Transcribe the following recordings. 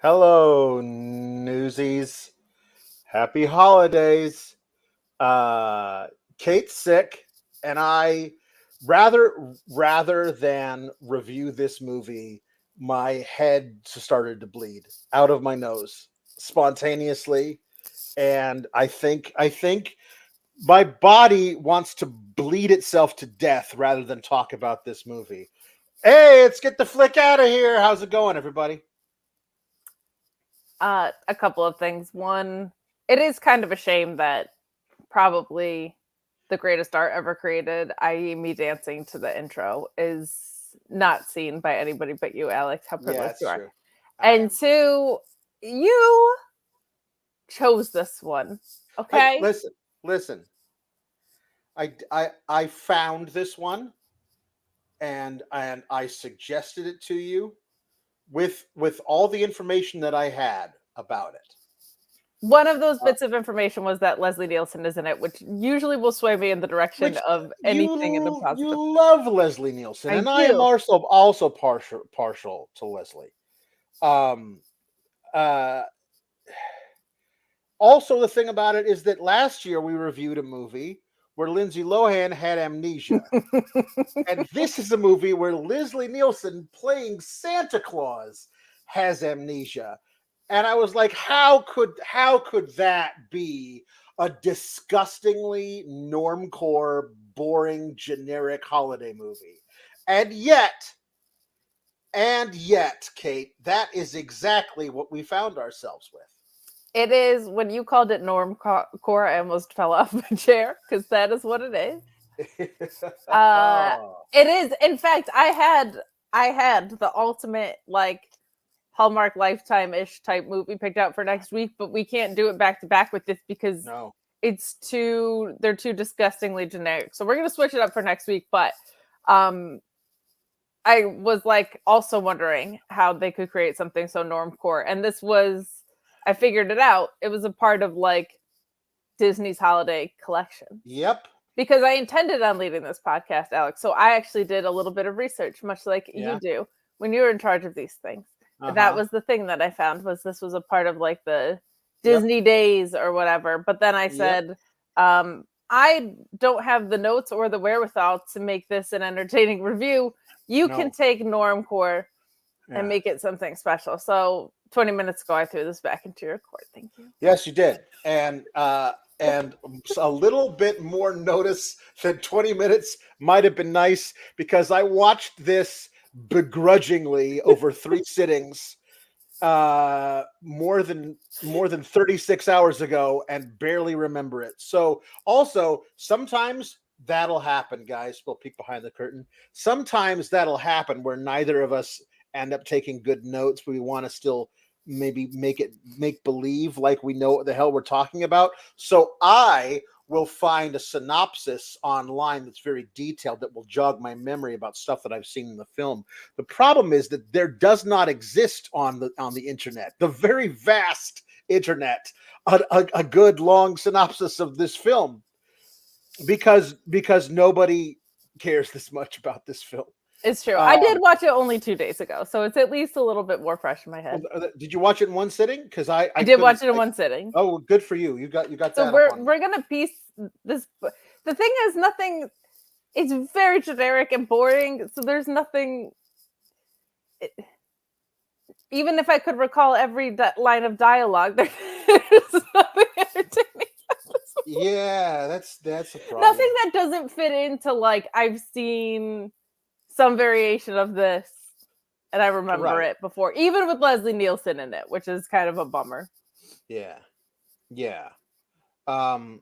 Hello, newsies. Happy holidays. Kate's sick, and I rather than review this movie, my head started to bleed out of my nose spontaneously, and I think my body wants to bleed itself to death rather than talk about this movie. Hey, let's get the flick out of here. How's it going, everybody? A couple of things. One, it is kind of a shame that probably the greatest art ever created, i.e., me dancing to the intro, is not seen by anybody but you, Alex. How Yeah, privileged it's you are. true. I And am. two, you chose this one. I Okay? listen. I found this one and I suggested it to you with all the information that I had about it. One of those Uh, bits of information was that Leslie Nielsen is in it, which usually will sway me in the direction which of anything in the positive. you love Leslie Nielsen, I and I am do. also partial to Leslie. Um. Uh. Also, the thing about it is that last year we reviewed a movie where Lindsay Lohan had amnesia. And this is a movie where Leslie Nielsen playing Santa Claus has amnesia. And I was like, how could that be a disgustingly normcore, boring, generic holiday movie? And yet, Kate, that is exactly what we found ourselves It is when you called it core, I almost fell off my chair because that is what it is. with. Uh, it is. In fact, I had the ultimate like Hallmark Lifetime ish type movie picked out for next week, but we can't do it back to back with this because No. they're too disgustingly generic. So we're gonna switch it up for next week. But um, I was like also wondering how they could create something so normcore, and this was. I figured it out. It was a part of like Disney's holiday collection Yep. because I intended on leading this podcast, Alex. So I actually did a little bit of research, much like you Yeah. do when you're in charge of these things. That Uh-huh. was the thing that I found was this was a part of like the Yep. Disney days or whatever. But then I Yep. said, I don't have the notes or the wherewithal to make this an entertaining review. You can No. take normcore and Yeah. make it something special. So 20 minutes ago, I threw this back into your court. Thank you. Yes, you did. And a little bit more notice than 20 minutes might have been nice because I watched this begrudgingly over three sittings more than 36 hours ago and barely remember it. So also sometimes that'll happen, guys. We'll peek behind the curtain. Sometimes that'll happen where neither of us end up taking good notes, but we want to still maybe make believe like we know what the hell we're talking about. So I will find a synopsis online that's very detailed that will jog my memory about stuff that I've seen in the film. The problem is that there does not exist on the internet, the very vast internet, a good long synopsis of this film because nobody cares this much about this film. It's true. I did Um, watch it only 2 days ago, so it's at least a little bit more fresh in my head. did you watch it in one sitting? Because I I I did couldn't. watch it in one sitting. Oh, good for you. You got So that up on. we're gonna piece this. The thing is, nothing. It's very generic and boring. So there's nothing. Even if I could recall every line of dialogue, there's nothing entertaining. Yeah, that's a problem. Nothing that doesn't fit into like I've seen some variation of this, and I remember Right. it before, even with Leslie Nielsen in it, which is kind of a bummer. Yeah. Yeah. Um.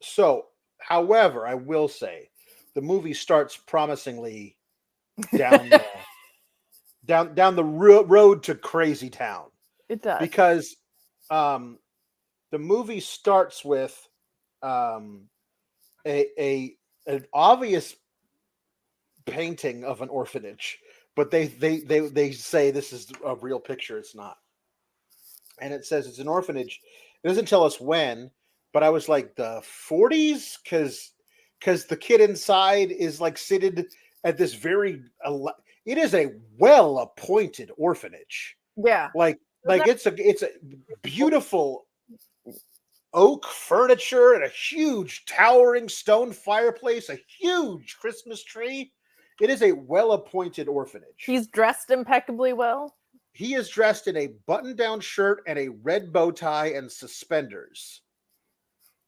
So, however, I will say the movie starts promisingly down the road to crazy town It does. because um the movie starts with um a an obvious painting of an orphanage, but they say this is a real picture. It's not, and it says it's an orphanage. It doesn't tell us when, but I was like the 40s because the kid inside is like seated at this very it is a well appointed orphanage. Yeah. Like Like it's a beautiful oak furniture and a huge towering stone fireplace, a huge Christmas tree. It is a well-appointed orphanage. He's dressed impeccably well. He is dressed in a button-down shirt and a red bow tie and suspenders.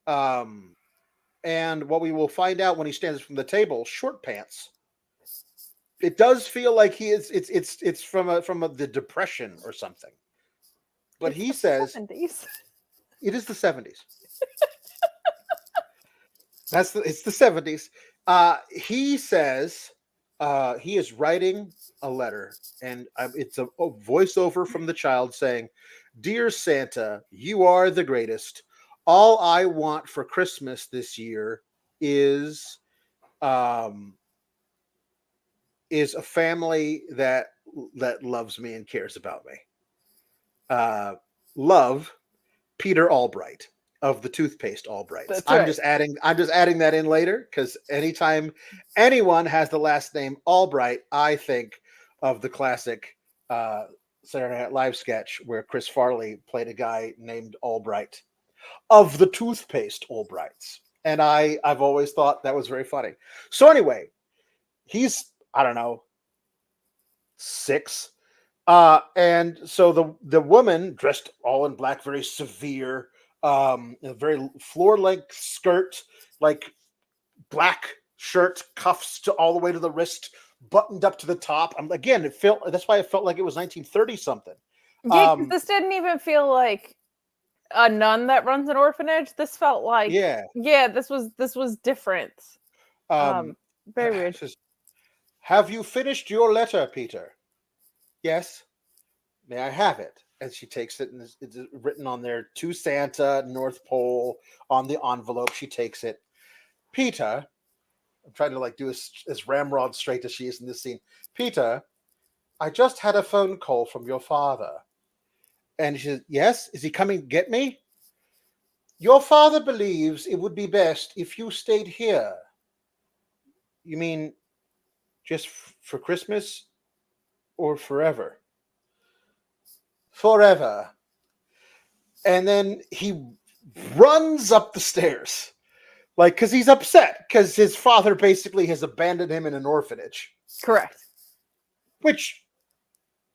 And what we will find out when he stands from the table, short pants. It does feel like he is. It's from the Depression or something. But he says 70s. it is the 70s. It's the 70s. He says he is writing a letter, and it's a voiceover from the child saying, "Dear Santa, you are the greatest. All I want for Christmas this year is a family that loves me and cares about me. Love, Peter Albright of the toothpaste Albrights." That's I'm right. just adding that in later because anytime anyone has the last name Albright, I think of the classic Saturday Night Live sketch where Chris Farley played a guy named Albright of the toothpaste Albrights. And I've always thought that was very funny. So anyway, he's, I don't know, 6. And so the woman dressed all in black, very severe, a very floor-length skirt, like black shirt, cuffs to all the way to the wrist, buttoned up to the top. Again, that's why it felt like it was 1930 something. Yeah, this didn't even feel like a nun that runs an orphanage. This felt like this was different. Very weird. Says, "Have you finished your letter, Peter?" "Yes." "May I have it?" And she takes it, and it's written on there, "To Santa, North Pole," on the envelope. She takes it. "Peter," I'm trying to do as ramrod straight as she is in this scene. "Peter, I just had a phone call from your father." And she says, "Yes? Is he coming to get me?" "Your father believes it would be best if you stayed here." "You mean just for Christmas or forever?" "Forever." And then he runs up the stairs, because he's upset because his father basically has abandoned him in an orphanage. Correct. Which,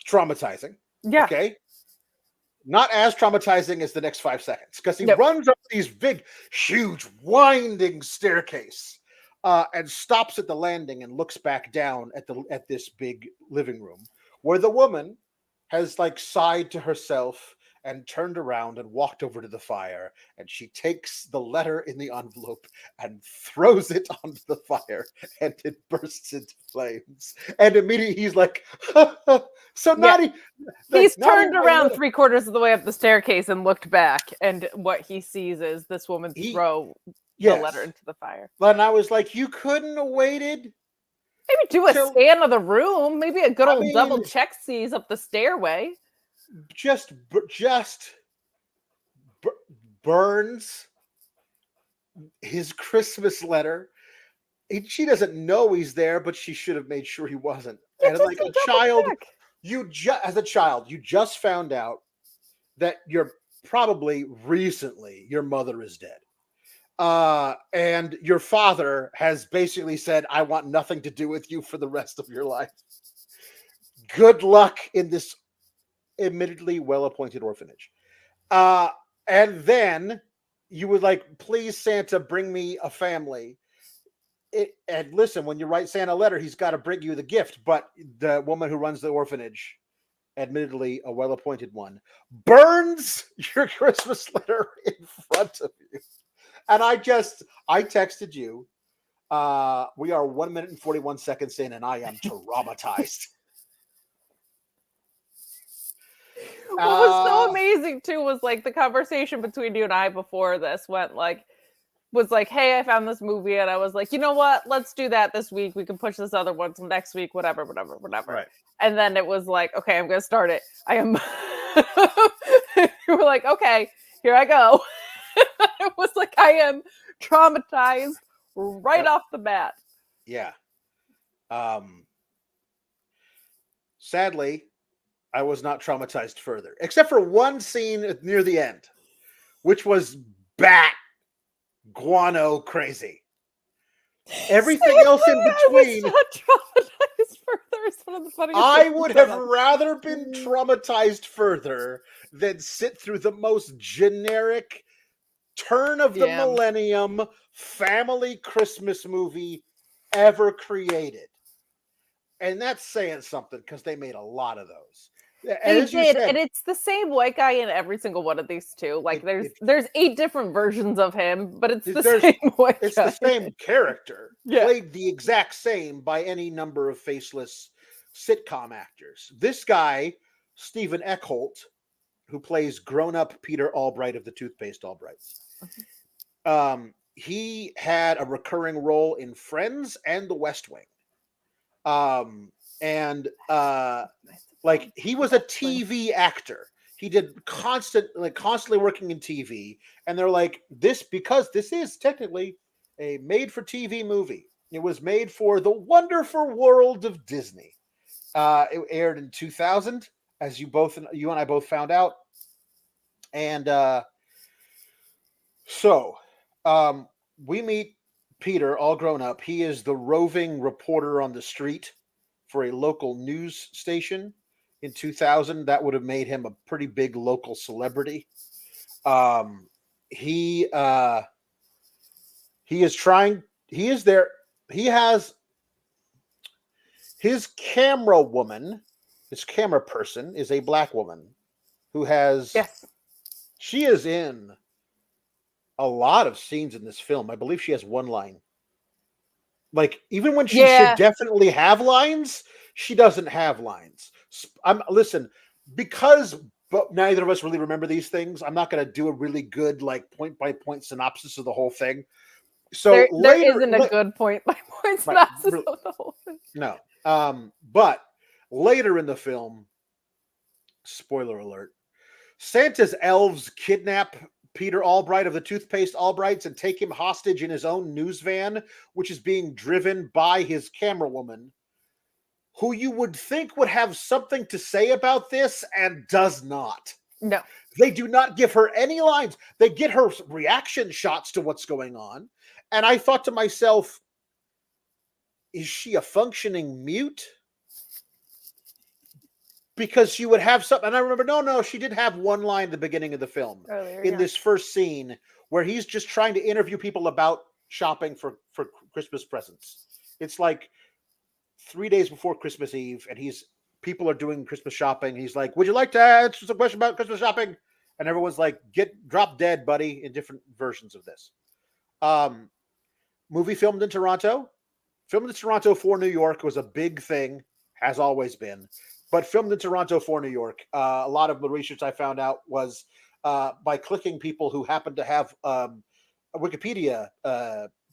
traumatizing. Yeah. Okay. Not as traumatizing as the next 5 seconds, because he Nope. runs up these big, huge, winding staircase and stops at the landing and looks back down at this big living room where the woman has sighed to herself and turned around and walked over to the fire, and she takes the letter in the envelope and throws it onto the fire, and it bursts into flames. And immediately he's like, so naughty. He's turned around 3/4 of the way up the staircase and looked back, and what he sees is this woman throw the letter into the fire. And I was like, you couldn't have waited? Maybe do a scan of the room. Maybe a good old double check sees up the stairway. Just burns his Christmas letter. She doesn't know he's there, but she should have made sure he wasn't. And like a child, as a child, you just found out that you're probably recently your mother is dead. And your father has basically said, "I want nothing to do with you for the rest of your life. Good luck in this admittedly well-appointed orphanage." And then you would "Please, Santa, bring me a family." And listen, when you write Santa a letter, he's got to bring you the gift. But the woman who runs the orphanage, admittedly a well-appointed one, burns your Christmas letter in front of you. And I texted you. We are 1 minute and 41 seconds in, and I am traumatized. What was so amazing too was the conversation between you and I before this was hey, I found this movie, and I was like, you know what? Let's do that this week. We can push this other one till next week, whatever. Right. And then it was okay, I'm gonna start it. I am. You were like, okay, here I go. It was I am traumatized right off the bat. Yeah. Sadly, I was not traumatized further, except for one scene near the end, which was bat guano crazy. Everything Same else in way, I was between, not traumatized further. It's one of the funniest I things would I've have ever- rather been traumatized further than sit through the most generic turn of the Yeah. millennium family Christmas movie ever created. And that's saying something because they made a lot of those. And They as you did, said, and it's the same white guy in every single one of these too. Like it there's 8 different versions of him, but it's the there's same white it's guy. the same character, Yeah. played the exact same by any number of faceless sitcom actors. This guy, Stephen Eckholt, who plays grown-up Peter Albright of the Toothpaste Albrights, he had a recurring role in Friends and The West Wing. And like he was a TV actor. He did constantly working in TV, and they're like, because this is technically a made-for-TV movie. It was made for the wonderful world of Disney. It aired in 2000, as you and I both found out, and so we meet Peter, all grown up. He is the roving reporter on the street for a local news station. In 2000, that would have made him a pretty big local celebrity. He is trying. He is there. He has his camera woman. His camera person is a black woman who has. Yes. She is in a lot of scenes in this film. I believe she has one line. Like, even when she should Yeah. definitely have lines, she doesn't have lines. Listen, because but neither of us really remember these things, I'm not going to do a really good like point by point synopsis of the whole thing. So There later, isn't a good point by point right, synopsis of the whole thing. no. But later in the film, spoiler alert, Santa's elves kidnap Peter Albright of the Toothpaste Albrights and take him hostage in his own news van, which is being driven by his camera woman, who you would think would have something to say about this and does not. No. They do not give her any lines. They get her reaction shots to what's going on. And I thought to myself, is she a functioning mute? Because you would have something. And I remember, no, she did have one line at the beginning of the film Earlier, in yeah. this first scene where he's just trying to interview people about shopping for Christmas presents. It's like 3 days before Christmas Eve, and people are doing Christmas shopping. He's like, "Would you like to answer some question about Christmas shopping?" And everyone's like, drop dead, buddy," in different versions of this. Movie filmed in Toronto. Filmed in Toronto for New York was a big thing, has always been. But filmed in Toronto for New York. A lot of the research I found out was by clicking people who happened to have Wikipedia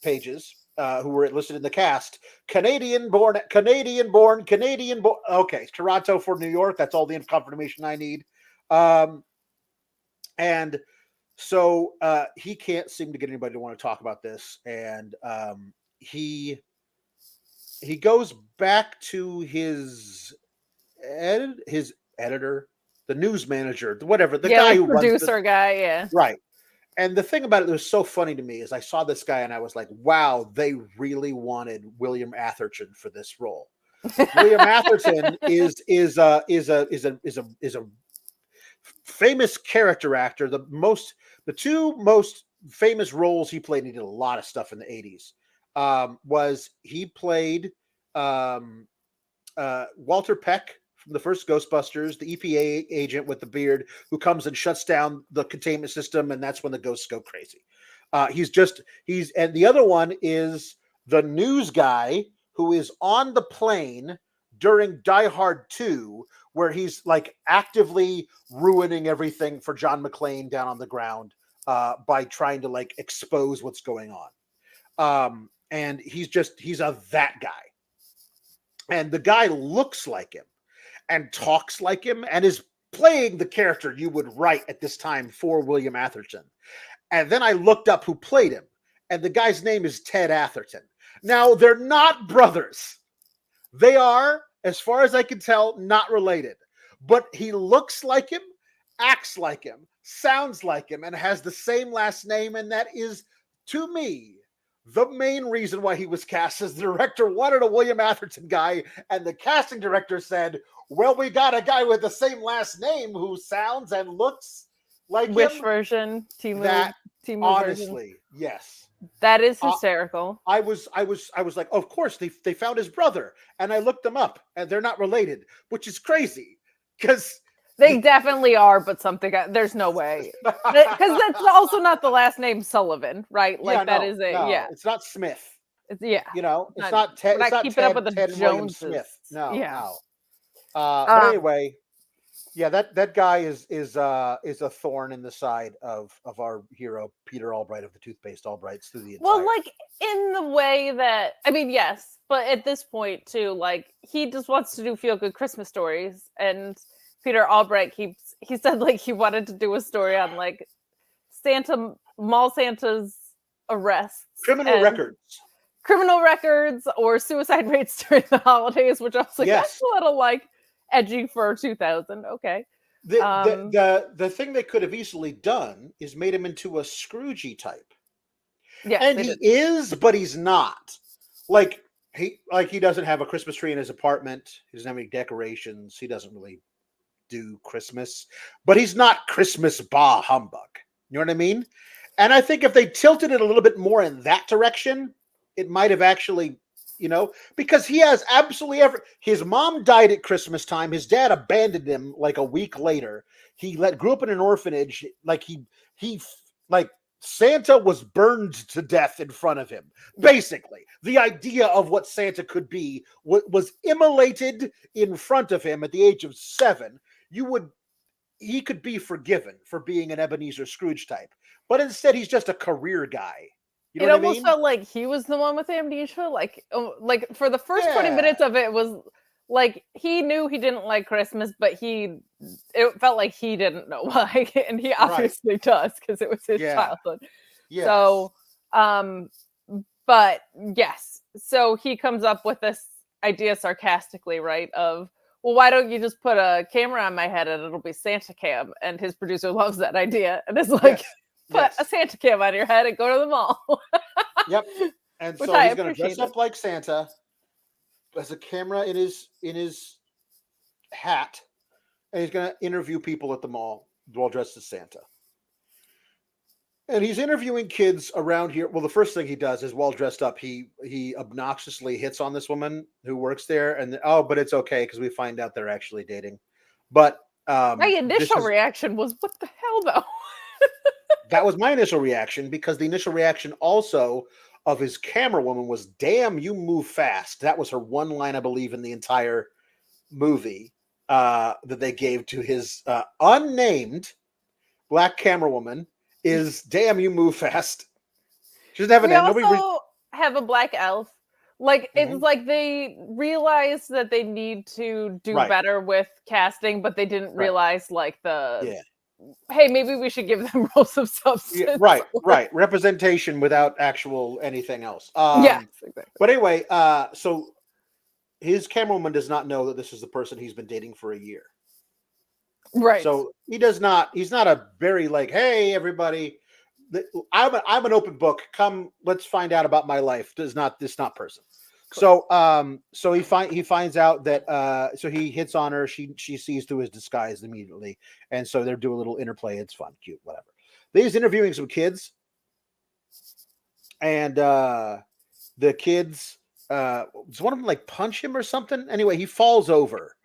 pages who were listed in the cast. Canadian born. Okay, Toronto for New York. That's all the confirmation I need. And so he can't seem to get anybody to want to talk about this. And he goes back to his editor, the news manager, whatever, the guy like who producer runs guy, yeah. right. And the thing about it that was so funny to me is I saw this guy and I was like, wow, they really wanted William Atherton for this role. William Atherton is a famous character actor. The two most famous roles he played, and he did a lot of stuff in the 80s, was he played Walter Peck from the first Ghostbusters, the EPA agent with the beard who comes and shuts down the containment system, and that's when the ghosts go crazy. And the other one is the news guy who is on the plane during Die Hard 2, where he's like actively ruining everything for John McClane down on the ground by trying to like expose what's going on. And he's that guy. And the guy looks like him and talks like him and is playing the character you would write at this time for William Atherton. And then I looked up who played him, and the guy's name is Ted Atherton. Now, they're not brothers. They are, as far as I can tell, not related. but he looks like him, acts like him, sounds like him, and has the same last name. And that is, to me, the main reason why he was cast. As the director wanted a William Atherton guy, and the casting director said, well, we got a guy with the same last name who sounds and looks like Which him. version? That, Timu honestly, version? yes. That is hysterical. I was like, of course they found his brother, and I looked them up, and they're not related, which is crazy because they definitely are, but there's no way, because that's also not the last name Sullivan, right? Like it's not Smith. Yeah, It's not Ted. We're It's not not keeping up Ted, with the Ted William Joneses. Smith. No, Yeah. no. But anyway, yeah, that guy is a thorn in the side of our hero Peter Albright of the Toothpaste Albrights through the entire. Well, like in the way that, I mean, yes, but at this point too, like he just wants to do feel good Christmas stories, and Peter Albright he said like he wanted to do a story on like mall Santa's arrests, criminal records or suicide rates during the holidays, which I was like, that's a little like edgy for 2000. Okay. The thing they could have easily done is made him into a Scroogey type. Yeah, and he is, but he's not. Like he doesn't have a Christmas tree in his apartment. He doesn't have any decorations. He doesn't really do Christmas, but he's not Christmas bah humbug. You know what I mean? And I think if they tilted it a little bit more in that direction, it might have actually, because he has absolutely his mom died at Christmas time. His dad abandoned him like a week later. He grew up in an orphanage. Like Santa was burned to death in front of him. Basically, the idea of what Santa could be was immolated in front of him at the age of 7. He could be forgiven for being an Ebenezer Scrooge type, but instead he's just a career guy. You know what I mean? It almost felt like he was the one with amnesia. Like for the first 20 minutes of it was like he knew he didn't like Christmas, but it felt like he didn't know why, and he obviously does because it was his childhood. Yes. So, but yes, so he comes up with this idea sarcastically, right? Of, well, why don't you just put a camera on my head and it'll be Santa cam? And his producer loves that idea, and it's like, put a Santa cam on your head and go to the mall. Yep. And so he's going to dress up like Santa, has a camera in his hat, and he's going to interview people at the mall while dressed as Santa. And he's interviewing kids around here. Well, the first thing he does is, while dressed up, he obnoxiously hits on this woman who works there, and but it's okay because we find out they're actually dating. But my initial reaction was, what the hell, though? That was my initial reaction, because the initial reaction also of his camera woman was, damn, you move fast. That was her one line, I believe, in the entire movie that they gave to his unnamed black camera woman is, damn, you move fast. She doesn't have a name. We also have a black elf. Like, it's like they realized that they need to do better with casting, but they didn't realize like hey, maybe we should give them roles of substance. Yeah, right. Representation without actual anything else. Yes, exactly. But anyway, so his camerawoman does not know that this is the person he's been dating for a year. Right. So he's not a very like, hey, everybody, I'm an open book. Come, let's find out about my life. This not person. Cool. So he finds out that so he hits on her. She sees through his disguise immediately, and so they're doing a little interplay. It's fun, cute, whatever. He's interviewing some kids, and the kids, does one of them like punch him or something? Anyway, he falls over,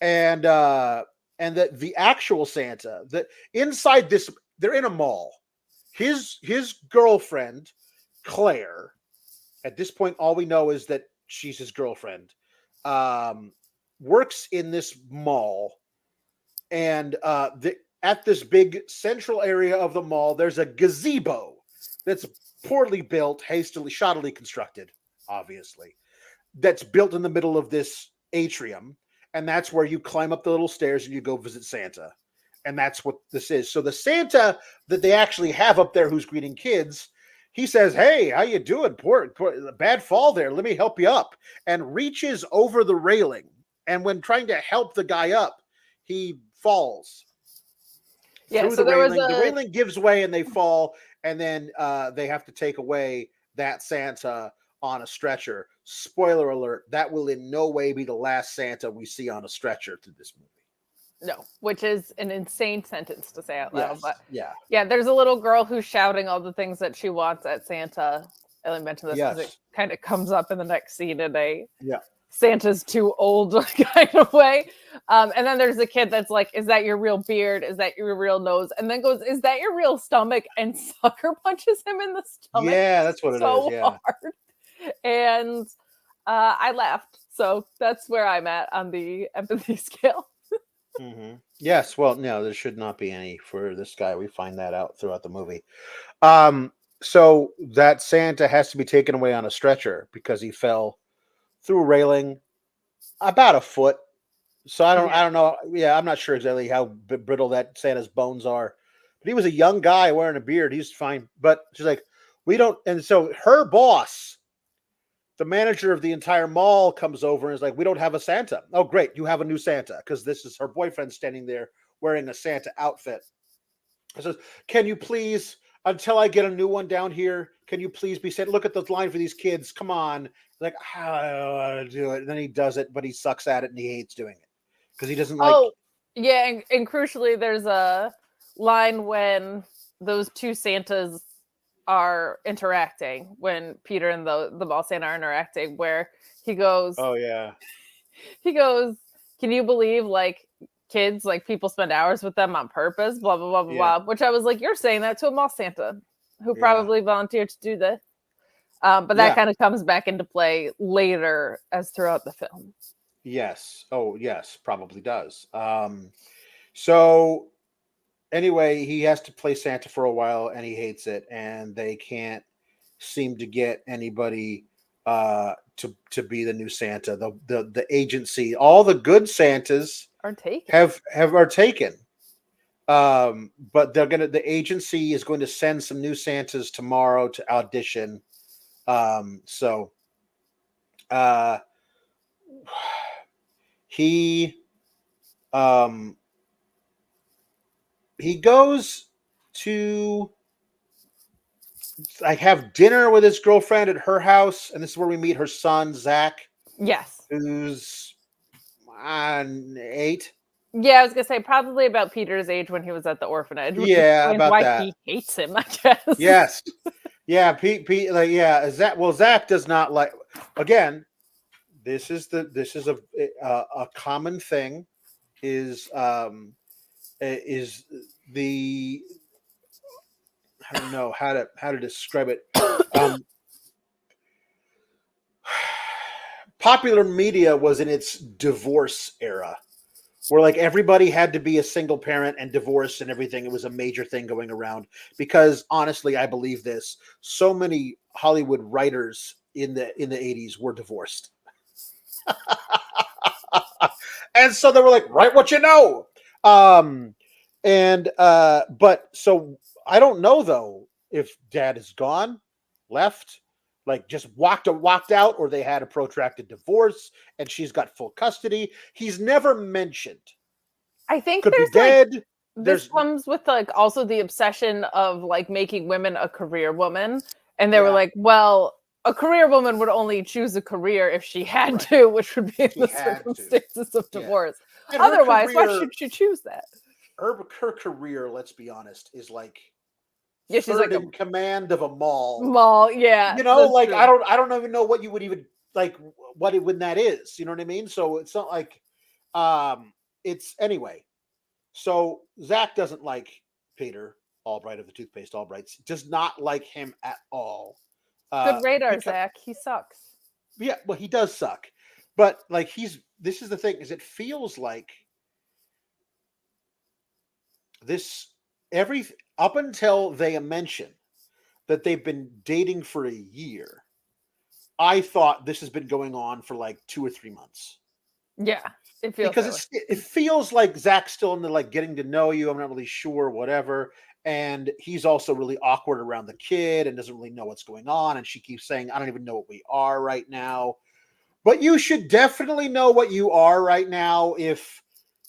and the actual Santa, that inside this, they're in a mall. His girlfriend, Claire. At this point, all we know is that she's his girlfriend, works in this mall, and at this big central area of the mall, there's a gazebo that's poorly built, shoddily constructed, obviously, that's built in the middle of this atrium, and that's where you climb up the little stairs and you go visit Santa, and that's what this is. So the Santa that they actually have up there who's greeting kids, he says, hey, how you doing? Poor bad fall there. Let me help you up. And reaches over the railing. And when trying to help the guy up, he falls Yeah, through so the there was railing. The a railing gives way and they fall, and then they have to take away that Santa on a stretcher. Spoiler alert, that will in no way be the last Santa we see on a stretcher through this movie. no, which is an insane sentence to say out loud. Yes. But Yeah. yeah, there's a little girl who's shouting all the things that she wants at Santa. I only mentioned this because it Yes. kind of comes up in the next scene in a Yeah. Santa's too old kind of way. And then there's the kid that's like, is that your real beard? Is that your real nose? And then goes, is that your real stomach? And sucker punches him in the stomach. Yeah, that's what it is. So Yeah. hard. And I laughed. So that's where I'm at on the empathy scale. Mm-hmm. Yes. Well, no, there should not be any for this guy. We find that out throughout the movie. So that Santa has to be taken away on a stretcher because he fell through a railing about a foot. So I Yeah. don't know. Yeah, I'm not sure exactly how brittle that Santa's bones are. But he was a young guy wearing a beard. He's fine. But she's like, we don't. And so her boss, the manager of the entire mall, comes over and is like, we don't have a Santa. Oh, great. You have a new Santa, because this is her boyfriend standing there wearing a Santa outfit. I says, can you please, until I get a new one down here, can you please be Santa? Look at the line for these kids. Come on. Like, how do I want to do it? And then he does it, but he sucks at it and he hates doing it because he doesn't like. Oh, yeah. And crucially, there's a line when those two Santas are interacting, when Peter and the mall Santa are interacting, where he goes, Oh, yeah. can you believe like kids, like people spend hours with them on purpose, blah, blah, blah, blah, Yeah. blah, which I was like, you're saying that to a mall Santa who Yeah. probably volunteered to do this. But that kind of comes back into play later as throughout the film. Yes. Oh, yes, probably does. So anyway, he has to play Santa for a while and he hates it, and they can't seem to get anybody to be the new Santa. The agency, all the good Santas Are taken. are taken. But the agency is going to send some new Santas tomorrow to audition. So he goes to have dinner with his girlfriend at her house, and this is where we meet her son Zach, Yes. who's 8. Yeah, I was gonna say probably about Peter's age when he was at the orphanage, which Yeah, explains about why that. he hates him, I guess. Yes. Yeah, Pete, like, yeah, Zach does not like. Again, this is a common thing. Is the I don't know how to describe it. Popular media was in its divorce era, where like everybody had to be a single parent and divorced and everything. It was a major thing going around because honestly, I believe this. So many Hollywood writers in the 80s were divorced. And so they were like, write what you know. But so I don't know though if dad is gone, left, like just walked out, or they had a protracted divorce and she's got full custody. He's never mentioned. I think Could be there's like dead. this comes with like also the obsession of like making women a career woman. And they were like, well, a career woman would only choose a career if she had to, which would be in the circumstances of divorce. And otherwise, why should she choose that? Her career, let's be honest, is like she's like in command of a mall. Yeah. You know, like true. I don't even know what you would even like when that is. You know what I mean? So it's not like it's anyway. So Zach doesn't like Peter Albright of the Toothpaste Albrights. Does not like him at all. Good radar, Zach. He sucks. Yeah, well, he does suck. But like this is the thing, is it feels like this up until they mention that they've been dating for a year. I thought this has been going on for like 2 or 3 months. Yeah, it feels because it feels like Zach's still in the like getting to know you. I'm not really sure, whatever. And he's also really awkward around the kid and doesn't really know what's going on. And she keeps saying, I don't even know what we are right now. But you should definitely know what you are right now if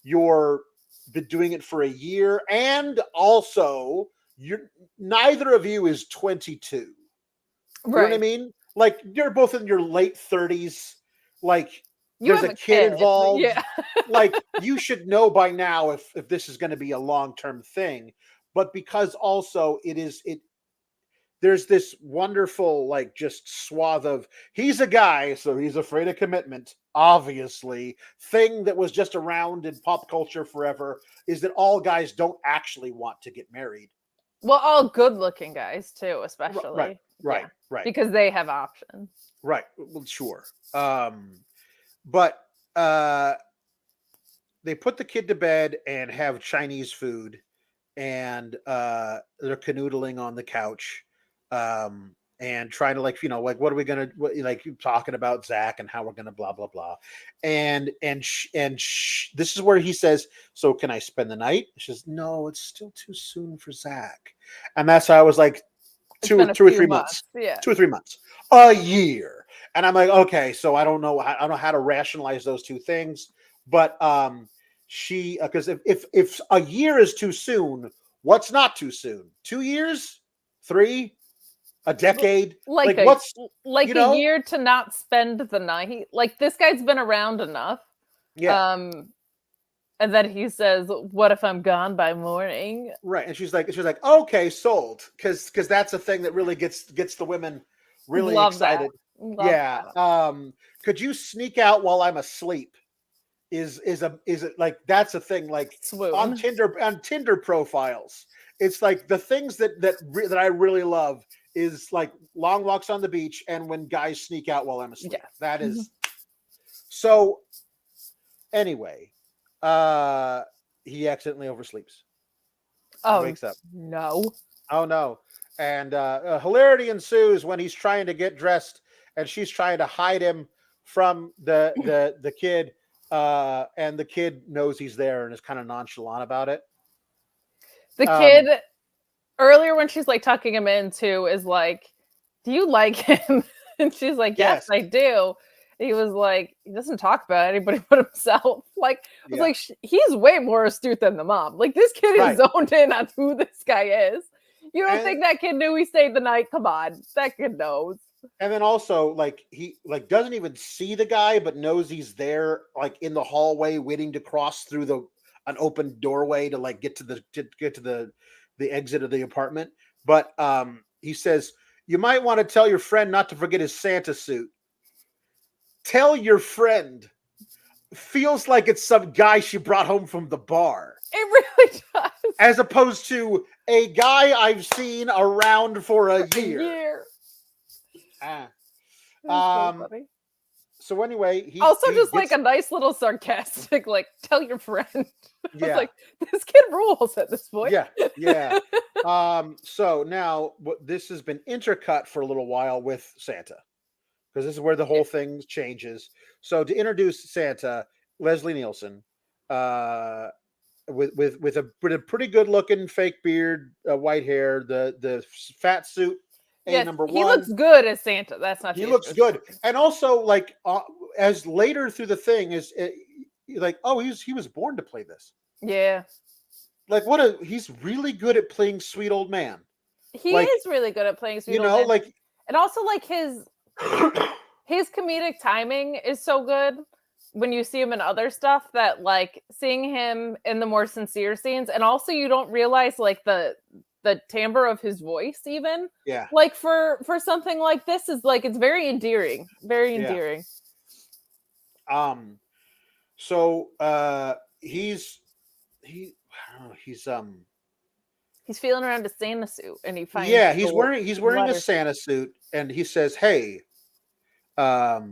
you're been doing it for a year, and also neither of you is 22. You know what I Right. mean? Like you're both in your late 30s. Like You there's have a a kid kid. involved. Yeah. Like you should know by now if this is going to be a long-term thing. But because also there's this wonderful like just swath of he's a guy, so he's afraid of commitment, obviously thing that was just around in pop culture forever is that all guys don't actually want to get married. Well, all good looking guys too, Right, especially. right, Yeah. right, Because they have options. right. Well, sure. But they put the kid to bed and have Chinese food, and they're canoodling on the couch, and trying to like like what are we gonna like talking about Zach and how we're gonna blah blah blah, this is where he says, "So can I spend the night?" She says, "No, it's still too soon for Zach," and that's how I was like It's been a two or few 3 months, months. Yeah. 2 or 3 months, a year, and I'm like, okay, so I don't know how to rationalize those two things, but she because if a year is too soon, what's not too soon? 2 years, three, a decade, Like like what's a year to not spend the night. Like this guy's been around enough. yeah, Um and then he says, "What if I'm gone by morning?" right, and she's like okay, sold, because that's a thing that really gets the women really Love that. excited. Love Yeah, that. could you sneak out while I'm asleep? Is it like that's a thing like Swoon. on Tinder profiles. It's like the things that I really love is like long walks on the beach and when guys sneak out while I'm asleep. Yes. That is so anyway, uh he accidentally oversleeps. Oh Wakes up. no. Oh no. And hilarity ensues when he's trying to get dressed and she's trying to hide him from the kid, and the kid knows he's there and is kind of nonchalant about it. The kid Um, earlier when she's like tucking him into is like, "Do you like him?" And she's like, "Yes, yes. I do." He was like, "He doesn't talk about anybody but himself." Like, I was Yeah. like, "He's way more astute than the mom." Like, this kid Right. is zoned in on who this guy is. You don't And think that kid knew he stayed the night? Come on, that kid knows. and then also like he like doesn't even see the guy but knows he's there like in the hallway waiting to cross through an open doorway to like get to the exit of the apartment. But he says, "You might want to tell your friend not to forget his Santa suit." Tell your friend feels like it's some guy she brought home from the bar, It really does. as opposed to a guy I've seen around for a A year. year. Ah. That's so funny. So anyway, he Also, he just like gets a nice little sarcastic, like, "Tell your friend." I was yeah. like, this kid rules at this point. Yeah, yeah. So now this has been intercut for a little while with Santa, because this is where the whole thing changes. So to introduce Santa, Leslie Nielsen, uh, with a pretty good looking fake beard, white hair, the fat suit, a Yes, number he one. looks good as Santa. That's not He the looks issue. good, and also like as later through the thing is like, oh, he was born to play this. Yeah, Like he's really good at playing sweet old man. he Like is really good at playing sweet old man, like and also like his comedic timing is so good when you see him in other stuff that like seeing him in the more sincere scenes, and also you don't realize like the timbre of his voice even yeah, like for something like this is like it's very endearing, very yeah. endearing. So he's he I don't know, He's feeling around his Santa suit and he finds yeah, the he's wearing a letter. Santa suit and he says, "Hey, what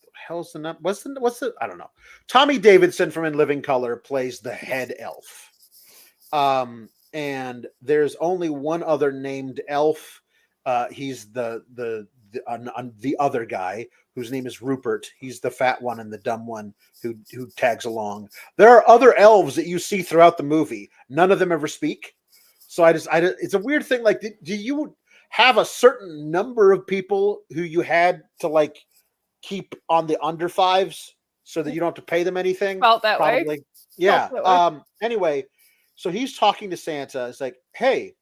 the hell's the number? What's the I don't know." Tommy Davidson from In Living Color plays the head elf. And there's only one other named elf. He's the other guy whose name is Rupert. He's the fat one and the dumb one who tags along. There are other elves that you see throughout the movie. None of them ever speak. So it's a weird thing. Like, do you have a certain number of people who you had to like keep on the under fives so that you don't have to pay them anything. Felt that way. Probably. Yeah. Felt that way. Anyway, so he's talking to Santa. It's like, hey,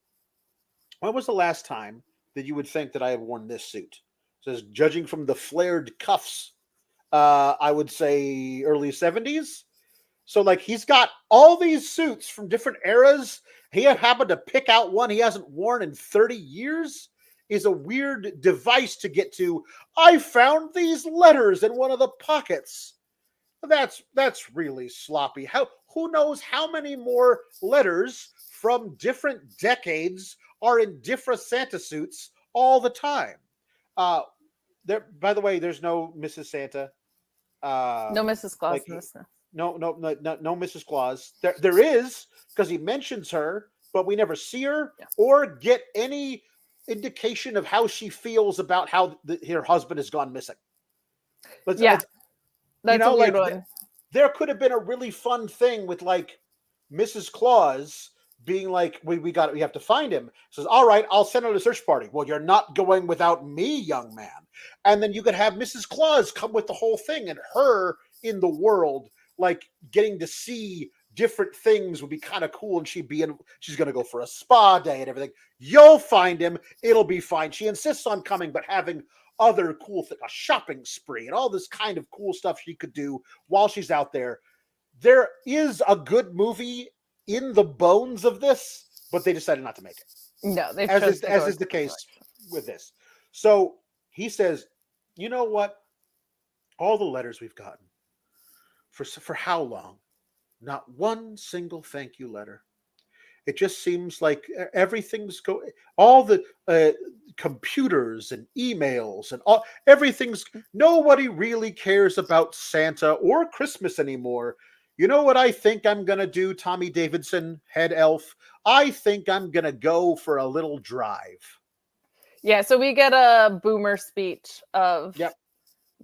when was the last time that you would think that I had worn this suit? Says, judging from the flared cuffs, I would say early 70s. So, like, he's got all these suits from different eras. He happened to pick out one he hasn't worn in 30 years. Is a weird device to get to. I found these letters in one of the pockets. That's really sloppy. Who knows how many more letters from different decades are in different Santa suits all the time? There. By the way, there's no Mrs. Santa. No Mrs. Claus Like in this. no Mrs. Claus. There is, because he mentions her, but we never see her or get any indication of how she feels about how her husband has gone missing. But that's a weird one. There could have been a really fun thing with like Mrs. Claus being like, we have to find him. Says, all right, I'll send out a search party. Well, you're not going without me, young man. And then you could have Mrs. Claus come with the whole thing, and her in the world, like getting to see different things would be kind of cool. And she's going to go for a spa day and everything. You'll find him. It'll be fine. She insists on coming, but having other cool things, a shopping spree and all this kind of cool stuff she could do while she's out there. There is a good movie in the bones of this, but they decided not to make it. No, as is the case with this. So he says, you know what? All the letters we've gotten, for how long? Not one single thank you letter. It just seems like everything's all the computers and emails and everything's, nobody really cares about Santa or Christmas anymore. You know what I think I'm going to do, Tommy Davidson, head elf? I think I'm going to go for a little drive. Yeah, so we get a boomer speech of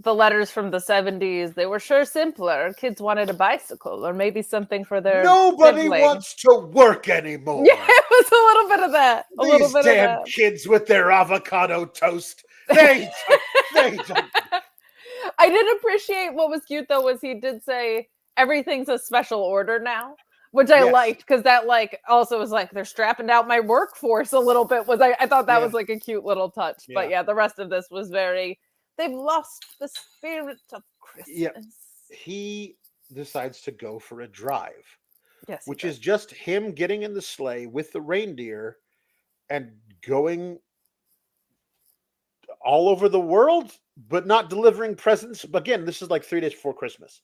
the letters from the 70s. They were sure simpler. Kids wanted a bicycle or maybe something for their Nobody sibling. Wants to work anymore. Yeah, it was a little bit of that. These damn kids with their avocado toast. They don't. I did appreciate what was cute, though, was he did say everything's a special order now, which I liked, because that like also was like they're strapping out my workforce a little bit. I thought that was like a cute little touch. But yeah, the rest of this was very, they've lost the spirit of Christmas. Yeah. He decides to go for a drive. Yes. Which is just him getting in the sleigh with the reindeer and going all over the world, but not delivering presents. Again, this is like 3 days before Christmas.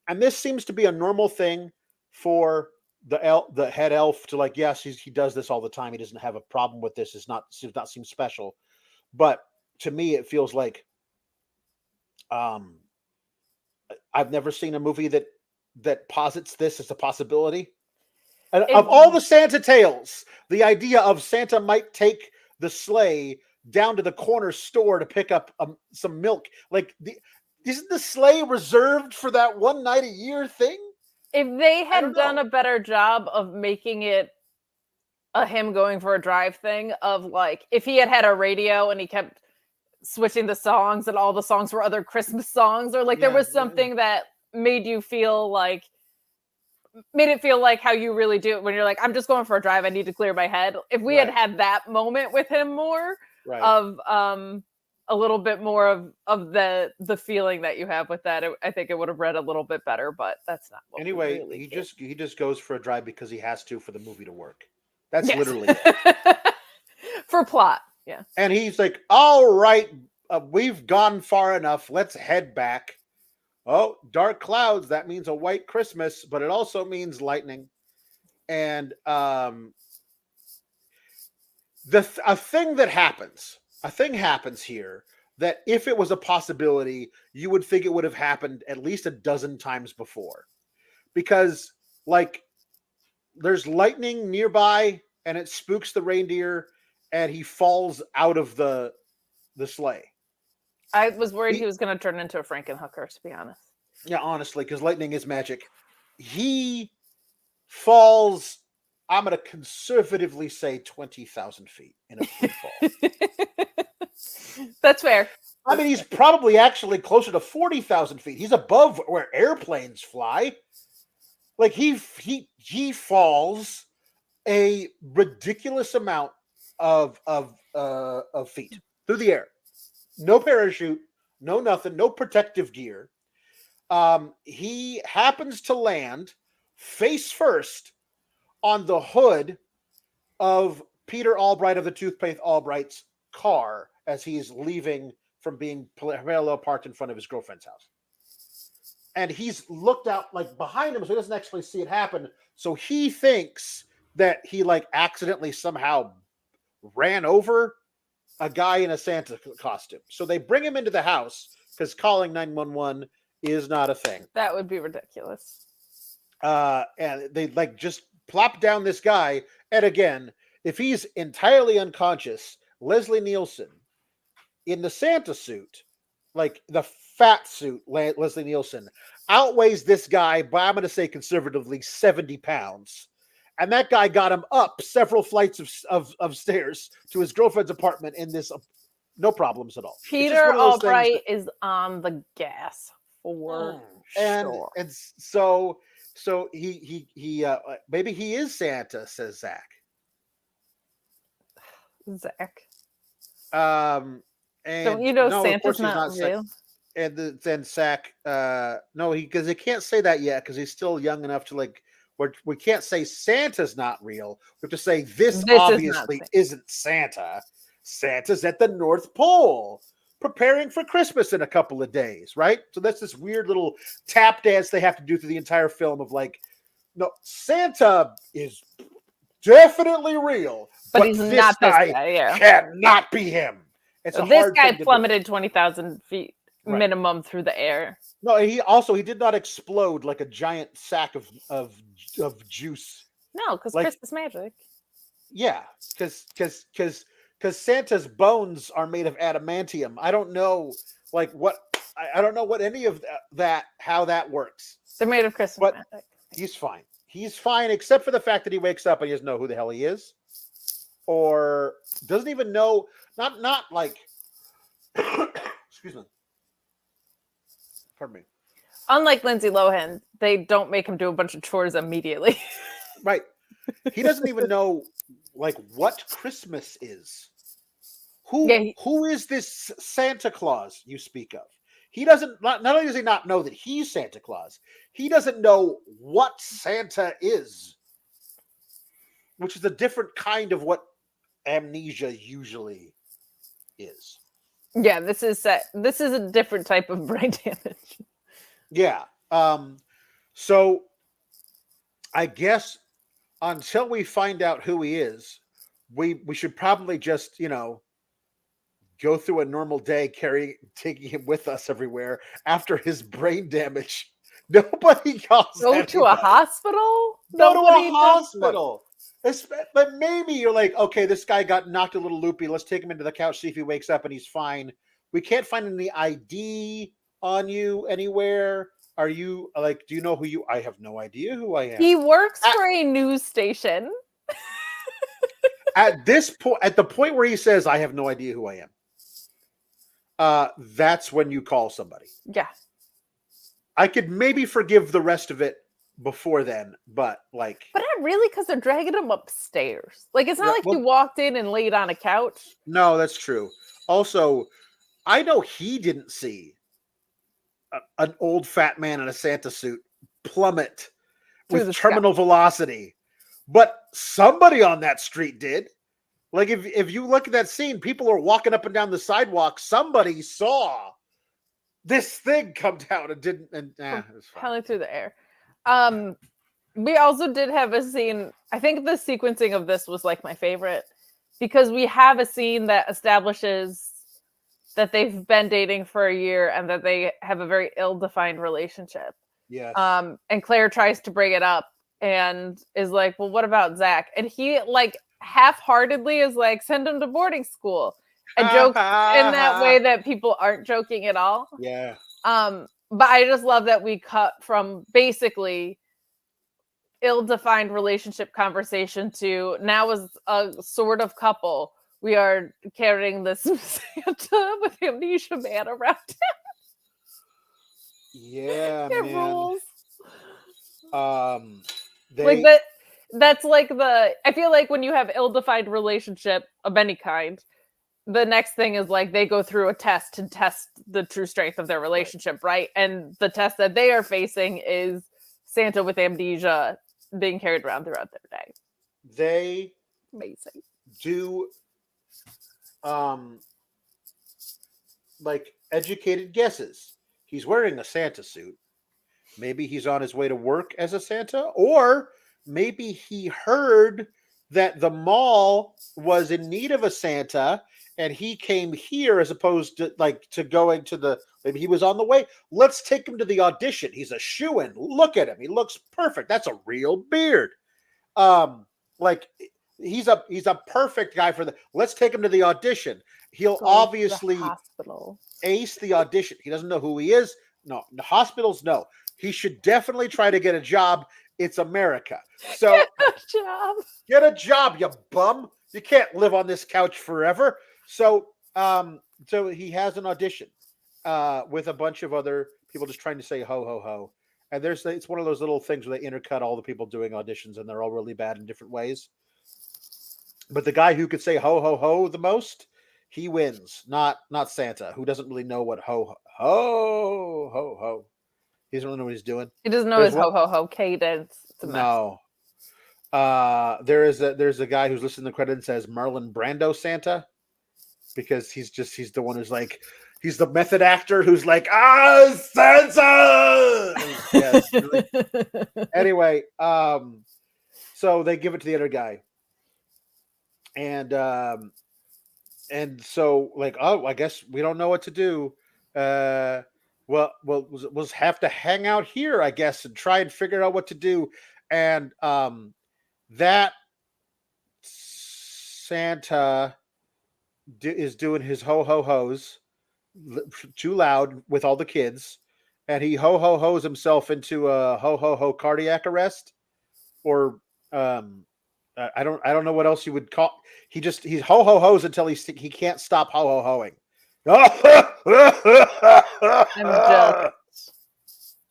And this seems to be a normal thing for the head elf to like, yes, he does this all the time. He doesn't have a problem with this. Does not seem special. But to me, it feels like I've never seen a movie that posits this as a possibility. And of all the Santa tales, the idea of Santa might take the sleigh down to the corner store to pick up some milk, like isn't the sleigh reserved for that one night a year thing? If they had done a better job of making it a him going for a drive thing, of like if he had a radio and he kept switching the songs and all the songs were other Christmas songs, or like there was something that made it feel like how you really do it when you're like, I'm just going for a drive, I need to clear my head. If we had that moment with him more of a little bit more of the feeling that you have with that, I think it would have read a little bit better, but that's not what anyway. Really he just goes for a drive because he has to for the movie to work. That's literally it. For plot. Yeah. And he's like, all right, we've gone far enough. Let's head back. Oh, dark clouds. That means a white Christmas, but it also means lightning. And a thing happens here that if it was a possibility, you would think it would have happened at least a dozen times before. Because, like, there's lightning nearby and it spooks the reindeer and he falls out of the sleigh. I was worried he was going to turn into a Frankenhooker, to be honest. Yeah, honestly, because lightning is magic. He falls, I'm going to conservatively say 20,000 feet in a free fall. That's fair. I mean, he's probably actually closer to 40,000 feet. He's above where airplanes fly. Like he falls a ridiculous amount of feet through the air. No parachute, no nothing, no protective gear. He happens to land face first on the hood of Peter Albright of the Toothpaste Albright's car as he's leaving from being parallel parked in front of his girlfriend's house. And he's looked out like behind him, so he doesn't actually see it happen. So he thinks that he like accidentally somehow ran over a guy in a Santa costume. So they bring him into the house because calling 911 is not a thing. That would be ridiculous. And they like just plop down this guy. And again, if he's entirely unconscious, Leslie Nielsen in the Santa suit, like the fat suit, Leslie Nielsen outweighs this guy by, I'm going to say conservatively, 70 pounds. And that guy got him up several flights of stairs to his girlfriend's apartment in this, no problems at all. Peter Albright is on the gas for sure. And so he maybe he is Santa, says Zach. Zach. And don't you know Santa's not real? And then Zach, no, because they can't say that yet because he's still young enough to like. We can't say Santa's not real. We have to say this obviously isn't Santa. Santa's at the North Pole, preparing for Christmas in a couple of days, right? So that's this weird little tap dance they have to do through the entire film of like, no, Santa is definitely real, but he's not this guy. Yeah. Cannot be him. So this guy plummeted 20,000 feet minimum through the air. No, he did not explode like a giant sack of juice. No, because like, Christmas magic. Yeah, because Santa's bones are made of adamantium. I don't know, like what I don't know what any of that how that works. They're made of Christmas magic. He's fine. He's fine, except for the fact that he wakes up and he doesn't know who the hell he is, or doesn't even know. Not like. Excuse me. Pardon me. Unlike Lindsay Lohan, they don't make him do a bunch of chores immediately. Right. He doesn't even know like what Christmas is. Who is this Santa Claus you speak of? He doesn't not only does he not know that he's Santa Claus, he doesn't know what Santa is. Which is a different kind of what amnesia usually is. Yeah, this is a different type of brain damage. Yeah. So I guess until we find out who he is, we should probably just, go through a normal day taking him with us everywhere after his brain damage. Nobody calls Go to a hospital? Go to a hospital. But maybe you're like, okay, this guy got knocked a little loopy. Let's take him into the couch, see if he wakes up and he's fine. We can't find any ID on you anywhere. Are you like, do you know who you? I have no idea who I am. He works for a news station. At this point, at the point where he says, I have no idea who I am, that's when you call somebody. Yeah. I could maybe forgive the rest of it before then, but not really, because they're dragging him upstairs. Like, it's not like you walked in and laid on a couch. No, that's true. Also, I know he didn't see an old fat man in a Santa suit plummet with terminal velocity, but somebody on that street did. Like, if you look at that scene, people are walking up and down the sidewalk. Somebody saw this thing come down and didn't. And it was fine. Hella through the air. We also did have a scene. I think the sequencing of this was like my favorite because we have a scene that establishes that they've been dating for a year and that they have a very ill-defined relationship. Yes. And Claire tries to bring it up and is like, well, what about Zach? And he like half-heartedly is like, send him to boarding school and jokes in that way that people aren't joking at all. Yeah. But I just love that we cut from basically ill-defined relationship conversation to now as a sort of couple we are carrying this Santa with amnesia man around. Yeah, It man. rules. Like They that. That's like the. I feel like when you have ill-defined relationship of any kind, the next thing is like they go through a test to test the true strength of their relationship, right? And the test that they are facing is Santa with amnesia being carried around throughout their day. they Amazing. do like educated guesses. He's wearing a Santa suit. Maybe he's on his way to work as a Santa, or maybe he heard that the mall was in need of a Santa and he came here as opposed to going to the, maybe he was on the way. Let's take him to the audition. He's a shoo-in. Look at him. He looks perfect. That's a real beard. Like he's a perfect guy for the, let's take him to the audition. He'll Go obviously to the hospital. ace the audition. He doesn't know who he is. No, the hospitals, no. He should definitely try to get a job. It's America. So Job. get a job, you bum. You can't live on this couch forever. So so he has an audition with a bunch of other people just trying to say ho ho ho. And it's one of those little things where they intercut all the people doing auditions and they're all really bad in different ways. But the guy who could say ho ho ho the most, he wins. Not Santa, who doesn't really know what ho ho ho ho. He doesn't really know what he's doing. He doesn't know There's his one, ho ho ho cadence. It's a mess. no. There's a guy who's listening to the credit and says Marlon Brando Santa, because he's the one who's like, he's the method actor who's like, Santa. Yeah, really. Anyway, so they give it to the other guy, and so like, oh, I guess we don't know what to do. We'll have to hang out here, I guess, and try and figure out what to do. And that Santa is doing his ho ho ho's too loud with all the kids, and he ho ho ho's himself into a ho ho ho cardiac arrest, or I don't know what else you would call. He's ho ho ho's until he can't stop ho ho hoing.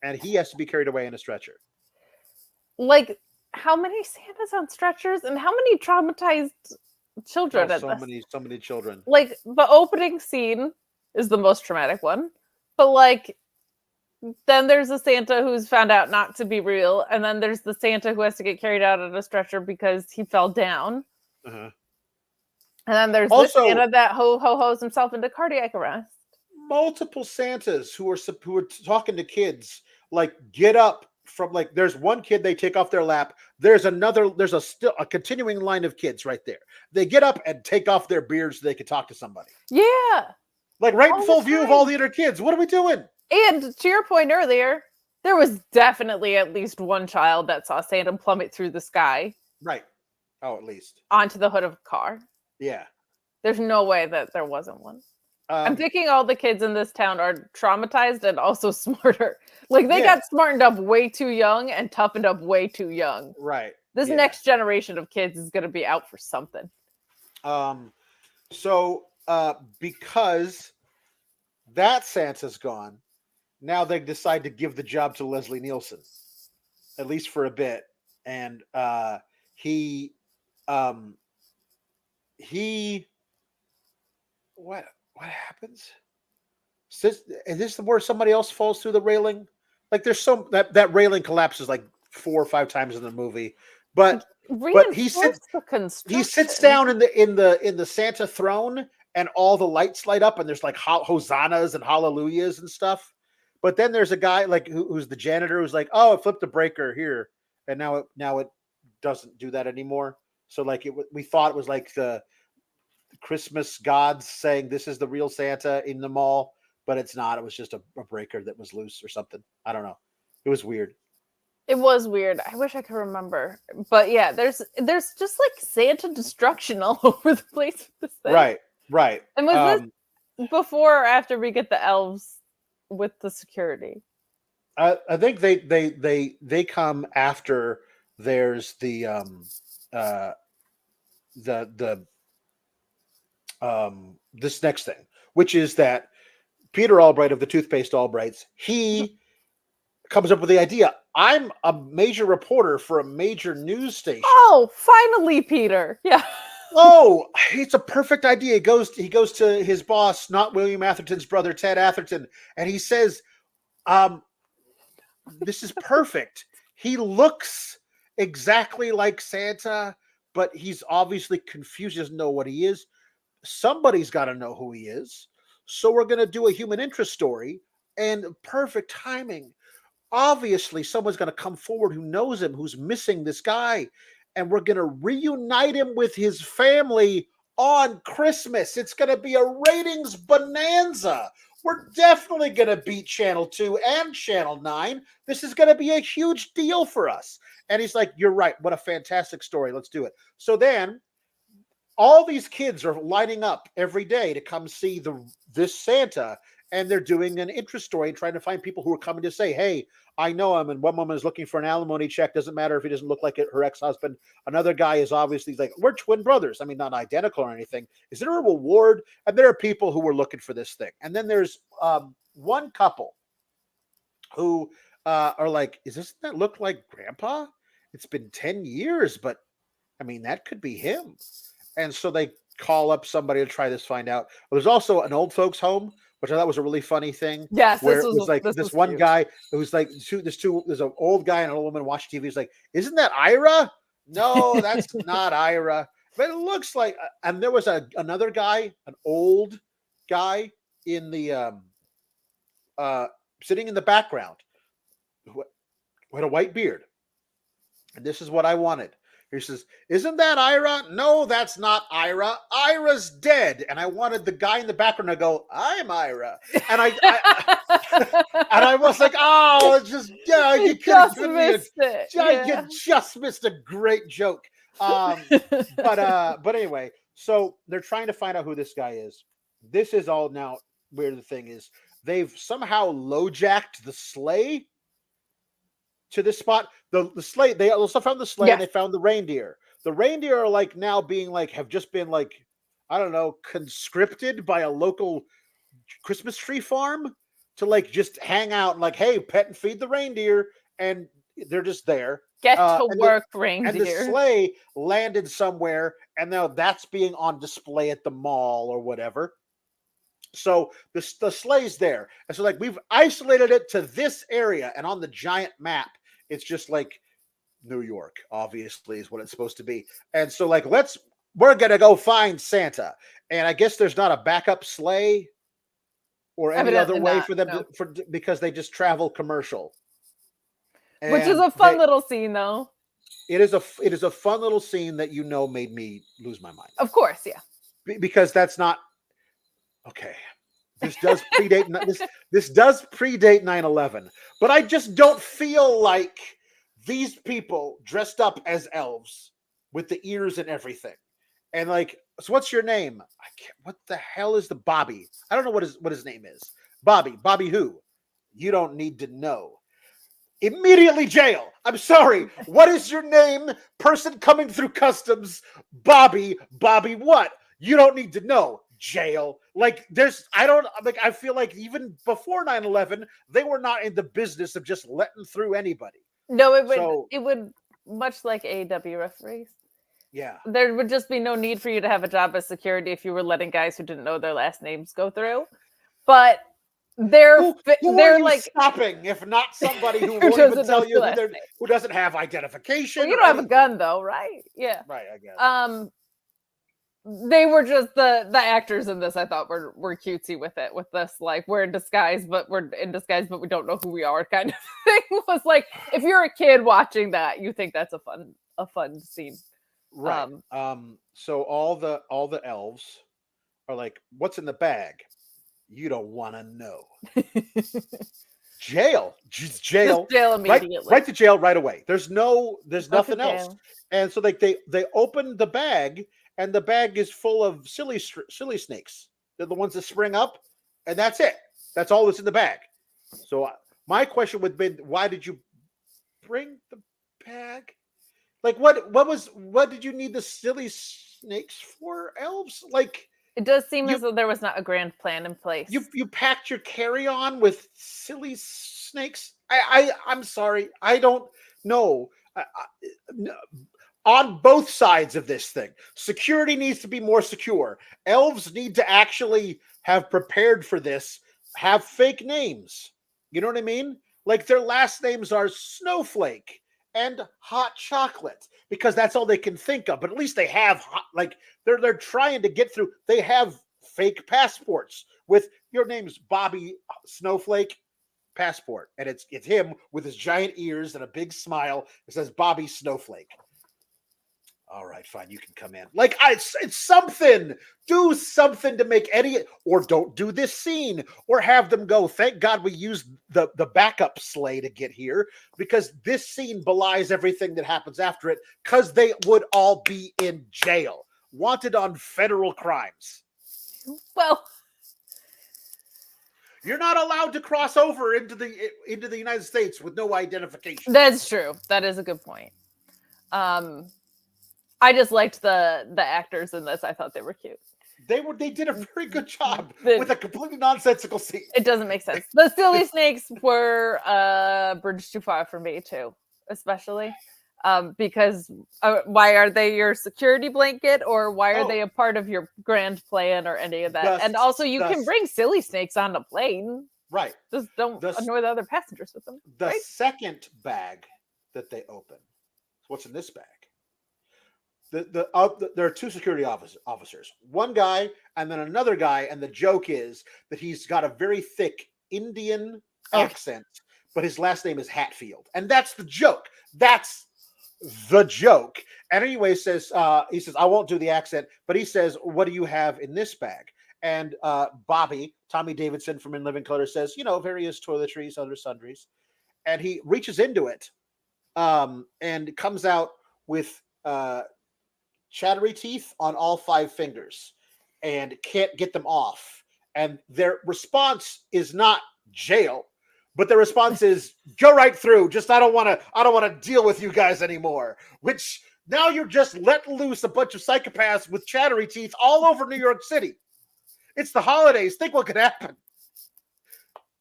And he has to be carried away in a stretcher. Like, how many Santas on stretchers and how many traumatized children? Oh, so many children. Like, the opening scene is the most traumatic one, but like, then there's a Santa who's found out not to be real, and then there's the Santa who has to get carried out on a stretcher because he fell down. Uh-huh. And then there's also the Santa that ho ho ho's himself into cardiac arrest. Multiple Santas who are talking to kids, like, get up from, like, there's one kid they take off their lap. There's a continuing line of kids right there. They get up and take off their beards so they can talk to somebody. Yeah. Like right in full view of all the other kids. What are we doing? And to your point earlier, there was definitely at least one child that saw Santa plummet through the sky. Right. Oh, at least. Onto the hood of a car. Yeah. There's no way that there wasn't one. I'm thinking all the kids in this town are traumatized and also smarter. Like, they got smartened up way too young and toughened up way too young. Right. This next generation of kids is going to be out for something. So because that Santa's gone, now they decide to give the job to Leslie Nielsen, at least for a bit. And he what happens? Is this where somebody else falls through the railing? Like, there's that railing collapses like 4 or 5 times in the movie, but he sits down in the Santa throne, and all the lights light up, and there's like hosannas and hallelujahs and stuff. But then there's a guy like who's the janitor who's like, oh, it flipped a breaker here, and now it doesn't do that anymore. So like we thought it was like the Christmas gods saying this is the real Santa in the mall, but it's not. It was just a breaker that was loose or something. I don't know. It was weird. It was weird. I wish I could remember. But yeah, there's just like Santa destruction all over the place with this thing. Right. And was this before or after we get the elves with the security? I think they come after there's the this next thing, which is that Peter Albright of the Toothpaste Albrights, he comes up with the idea. I'm a major reporter for a major news station. Oh, finally, Peter. Yeah. Oh, it's a perfect idea. He goes to his boss, not William Atherton's brother, Ted Atherton, and he says, this is perfect. He looks exactly like Santa, but he's obviously confused. He doesn't know what he is. Somebody's got to know who he is. So we're going to do a human interest story, and perfect timing. Obviously, someone's going to come forward who knows him, who's missing this guy, and we're going to reunite him with his family on Christmas. It's going to be a ratings bonanza. We're definitely going to beat Channel 2 and Channel 9. This is going to be a huge deal for us. And he's like, you're right. What a fantastic story. Let's do it. So then all these kids are lining up every day to come see this Santa, and they're doing an interest story and trying to find people who are coming to say, hey, I know him. And one woman is looking for an alimony check. Doesn't matter if he doesn't look like her ex-husband. Another guy is obviously like, we're twin brothers. I mean, not identical or anything. Is there a reward? And there are people who were looking for this thing. And then there's one couple who are like, doesn't that look like Grandpa? It's been 10 years, but I mean, that could be him. And so they call up somebody to try this, find out. There's also an old folks home, which I thought was a really funny thing. Yes, where it was like this one cute. guy who's like, there's an old guy and an old woman watching TV. He's like, isn't that Ira? No, that's not Ira. But it looks like, and there was another guy, an old guy in the sitting in the background who had a white beard. And this is what I wanted. He says, isn't that Ira? No, that's not Ira. Ira's dead. And I wanted the guy in the background to go, I'm Ira. And I and I was like, oh, it's just, yeah, you could have given me you just missed a great joke. But anyway, so they're trying to find out who this guy is. This is all now where the thing is. They've somehow low-jacked the sleigh to this spot. The sleigh, they also found the sleigh, and they found the reindeer. The reindeer are like now being like, have just been like, I don't know, conscripted by a local Christmas tree farm to like just hang out and like, hey, pet and feed the reindeer. And they're just there. Get to work, reindeer. And the sleigh landed somewhere, and now that's being on display at the mall or whatever. So the sleigh's there. And so like we've isolated it to this area, and on the giant map, it's just like New York, obviously, is what it's supposed to be. And so like we're gonna go find Santa. And I guess there's not a backup sleigh or any other way for them because they just travel commercial. And which is a fun little scene though. It is a fun little scene that made me lose my mind. Of course, yeah. Because that's not okay. This does predate this does predate 9/11, but I just don't feel like these people dressed up as elves with the ears and everything. And like, so what's your name? What the hell is the Bobby? I don't know what his name is. Bobby who? You don't need to know. Immediately jail. I'm sorry. What is your name? Person coming through customs. Bobby what? You don't need to know. Jail. Like I feel like even before 9/11, they were not in the business of just letting through anybody. No, it would much like AEW referees. Yeah. There would just be no need for you to have a job as security if you were letting guys who didn't know their last names go through. But they're like stopping if not somebody who won't even tell you who doesn't have identification. Well, you don't have a gun though, right? Yeah. Right, I guess. They were just the actors in this. I thought were cutesy with it, with this like we're in disguise, but we don't know who we are kind of thing. Was like if you're a kid watching that, you think that's a fun scene, right? So all the elves are like, "What's in the bag? You don't want to know." Jail immediately. Right to jail right away. There's nothing else. And so like they open the bag. And the bag is full of silly snakes. They're the ones that spring up, and that's it. That's all that's in the bag. So my question would have been, why did you bring the bag? Like, what did you need the silly snakes for, elves? Like, It does seem as though there was not a grand plan in place. You packed your carry-on with silly snakes. I'm sorry. I don't know. On both sides of this thing, security needs to be more secure. Elves need to actually have prepared for this, have fake names. You know what I mean? Like their last names are Snowflake and Hot Chocolate because that's all they can think of. But at least they have they're trying to get through. They have fake passports with your name's Bobby Snowflake passport, and it's him with his giant ears and a big smile. It says Bobby Snowflake. All right, fine, you can come in. Like, it's something. Do something to make any, or don't do this scene, or have them go. Thank God we used the backup sleigh to get here, because this scene belies everything that happens after it, because they would all be in jail, wanted on federal crimes. Well, you're not allowed to cross over into the United States with no identification. That's true. That is a good point. I just liked the actors in this. I thought they were cute. They did a very good job with a completely nonsensical scene. It doesn't make sense. The silly snakes were a bridge too far for me too, especially because why are they your security blanket, or why are they a part of your grand plan, or any of that? And also, you can bring silly snakes on the plane, right? Just don't annoy the other passengers with them. The right? second bag that they open, what's in this bag? There are two security officers, one guy and then another guy, and the joke is that he's got a very thick Indian accent, but his last name is Hatfield, and that's the joke. That's the joke. And anyway, he says, I won't do the accent, but he says, what do you have in this bag? And Bobby, Tommy Davidson from In Living Color, says, various toiletries, other sundries, and he reaches into it, and comes out with chattery teeth on all 5 fingers and can't get them off. And their response is not jail, but their response is go right through. Just I don't want to deal with you guys anymore. Which now you're just letting loose a bunch of psychopaths with chattery teeth all over New York City. It's the holidays. Think what could happen.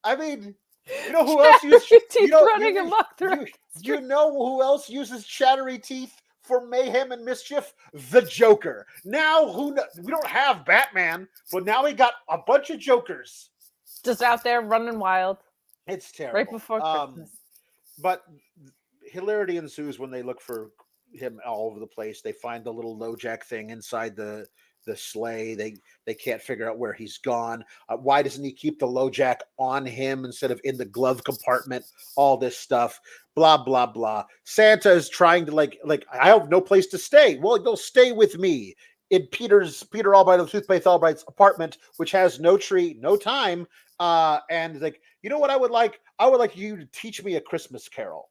I mean, you know who else uses teeth running amok through? You know who else uses chattery teeth for mayhem and mischief? The Joker. Now, we don't have Batman, but now we got a bunch of Jokers just out there running wild. It's terrible. Right before Christmas. But hilarity ensues when they look for him all over the place. They find the little LoJack thing inside the sleigh. They can't figure out where he's gone. Why doesn't he keep the LoJack on him instead of in the glove compartment? All this stuff. Blah, blah, blah. Santa is trying to like, I have no place to stay. Well, they'll stay with me in Peter Albright of Toothpaste Albright's apartment, which has no tree, no time. And like, you know what I would like? I would like you to teach me a Christmas carol.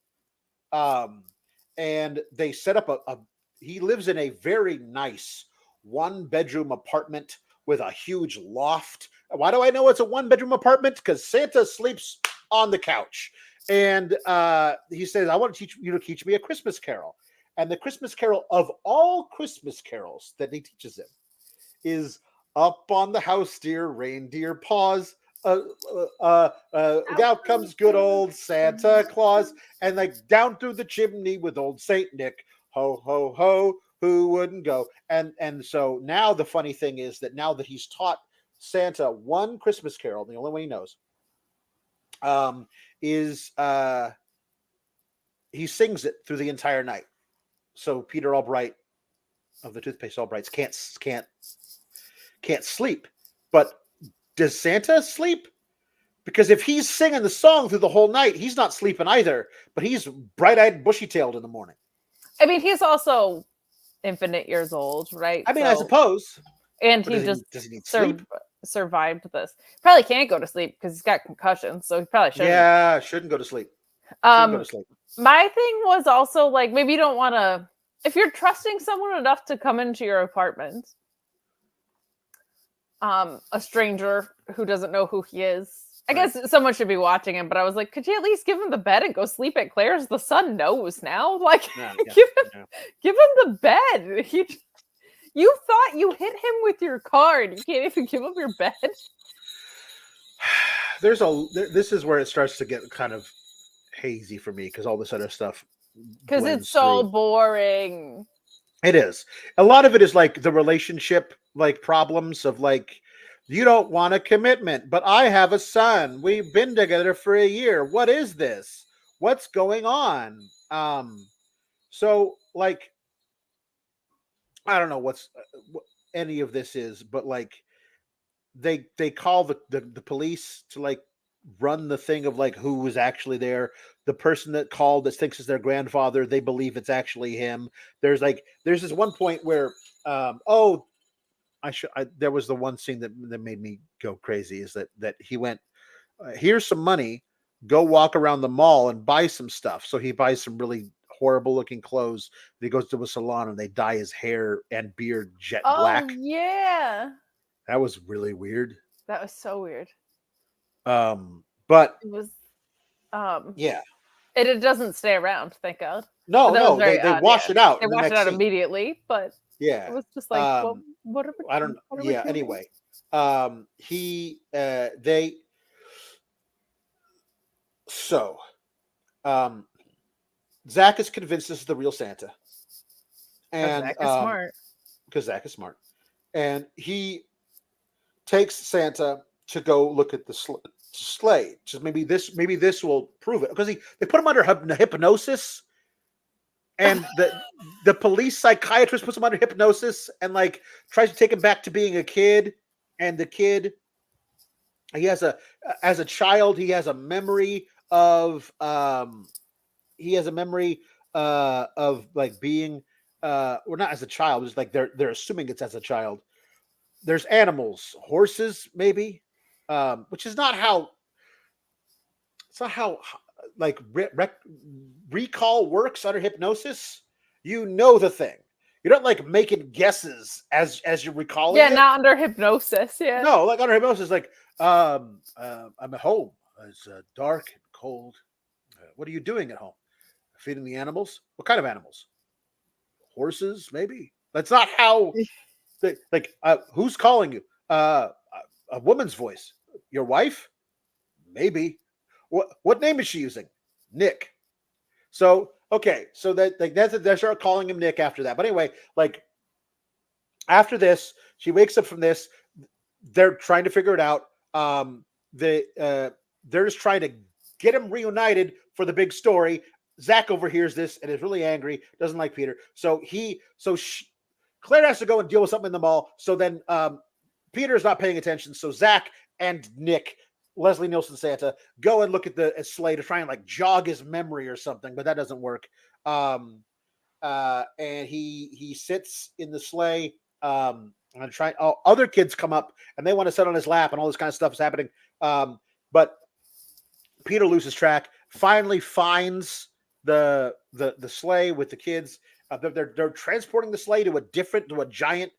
And they set up he lives in a very nice 1-bedroom apartment with a huge loft. Why do I know it's a 1-bedroom apartment? Because Santa sleeps on the couch. And he says, I want to teach me a Christmas carol. And the Christmas carol of all Christmas carols that he teaches him is up on the house, dear reindeer paws. Out comes good old Santa Claus, and like down through the chimney with old Saint Nick. Ho, ho, ho, who wouldn't go? And so now the funny thing is that now that he's taught Santa one Christmas carol, the only one he knows, is he sings it through the entire night. So Peter Albright of the Toothpaste Albrights can't sleep. But does Santa sleep? Because if he's singing the song through the whole night, he's not sleeping either. But he's bright-eyed, bushy-tailed in the morning. I mean, he's also infinite years old, right? I mean, I suppose. And but he does he need sleep? Survived this. Probably can't go to sleep because he's got concussions, so he probably shouldn't. Yeah, shouldn't go to sleep. Shouldn't go to sleep. My thing was also like, maybe you don't want to, if you're trusting someone enough to come into your apartment, a stranger who doesn't know who he is. I guess someone should be watching him, but I was like, could you at least give him the bed and go sleep at Claire's? The son knows now. Like, give him the bed. You thought you hit him with your car and you can't even give him your bed? This is where it starts to get kind of hazy for me because all this other stuff Because blends it's so through. boring. It is. A lot of it is like the relationship like problems of like you don't want a commitment, but I have a son. We've been together for a year. What is this? What's going on? So like I don't know what any of this is, but like they call the police to like run the thing of like who was actually there. The person that called that thinks is their grandfather, they believe it's actually him. There's this one point where oh there was the one scene that made me go crazy is that he went here's some money, go walk around the mall and buy some stuff. So he buys some really horrible looking clothes. He goes to a salon and they dye his hair and beard jet Oh, black. yeah. That was really weird. That was so weird. But It was, yeah, it doesn't stay around, thank God. But no, that was no, very they odd, wash yeah. it out They in the washed it next out scene. immediately, but Yeah. it was just like, what are we I don't. what are we Yeah. doing? Anyway, they so Zach is convinced this is the real Santa, and Zach is smart. because Zach is smart, and he takes Santa to go look at the sleigh. Just maybe this will prove it because they put him under hypnosis, and the police psychiatrist puts him under hypnosis and like tries to take him back to being a kid, and the kid he has as a child he has a memory of of like being or not as a child. It's like they're assuming it's as a child. There's animals, horses, maybe, which is not how. It's not how like recall works under hypnosis. You know the thing. You're not like making guesses as you're recalling Yeah, it. not under hypnosis. Yeah. No, like under hypnosis, like I'm at home. It's dark and cold. What are you doing at home? Feeding the animals. What kind of animals? Horses, maybe. That's not how. Like, who's calling you? A woman's voice. Your wife? Maybe. What name is she using? Nick. So okay, so that like they start calling him Nick after that. But anyway, like after this, she wakes up from this. They're trying to figure it out. They're just trying to get him reunited for the big story. Zach overhears this and is really angry. Doesn't like Peter. Claire has to go and deal with something in the mall. So then Peter's not paying attention. So Zach and Nick, Leslie Nielsen Santa, go and look at the sleigh to try and like jog his memory or something, but that doesn't work. And he sits in the sleigh. And other kids come up and they want to sit on his lap and all this kind of stuff is happening. But Peter loses track. Finally finds the sleigh with the kids. They're transporting the sleigh to a giant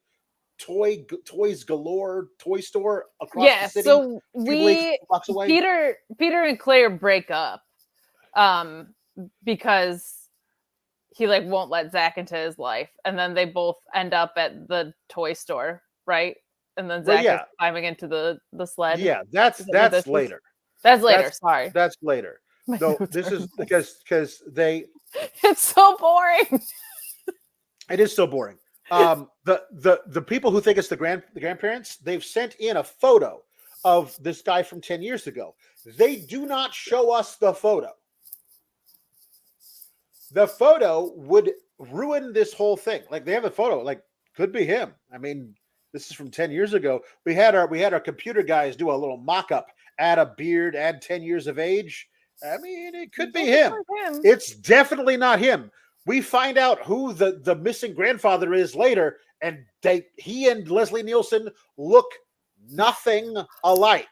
toys galore toy store across the city. So blocks away. Peter and Claire break up because he like won't let Zach into his life, and then they both end up at the toy store, right? And then Zach is climbing into the sled. Yeah, that's later. That's later. Sorry, that's later. No, this is because they. It's so boring. It is so boring. The people who think it's the grandparents, they've sent in a photo of this guy from 10 years ago. They do not show us the photo. The photo would ruin this whole thing. Like they have a photo, like could be him. I mean, this is from 10 years ago. We had our computer guys do a little mock-up, add a beard, add 10 years of age. I mean, it could be him. It's definitely not him. We find out who the missing grandfather is later, and he and Leslie Nielsen look nothing alike.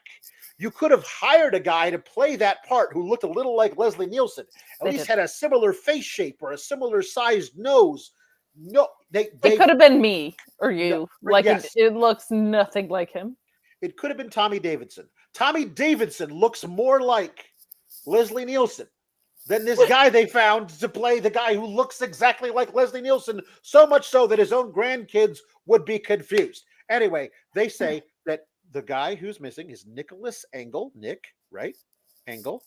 You could have hired a guy to play that part who looked a little like Leslie Nielsen. At least had a similar face shape or a similar sized nose. No, it could have been me or you. No, it looks nothing like him. It could have been Tommy Davidson. Tommy Davidson looks more like Leslie Nielsen than this guy they found to play the guy who looks exactly like Leslie Nielsen, so much so that his own grandkids would be confused. Anyway, they say that the guy who's missing is Nicholas Engel, Nick, right? Engel,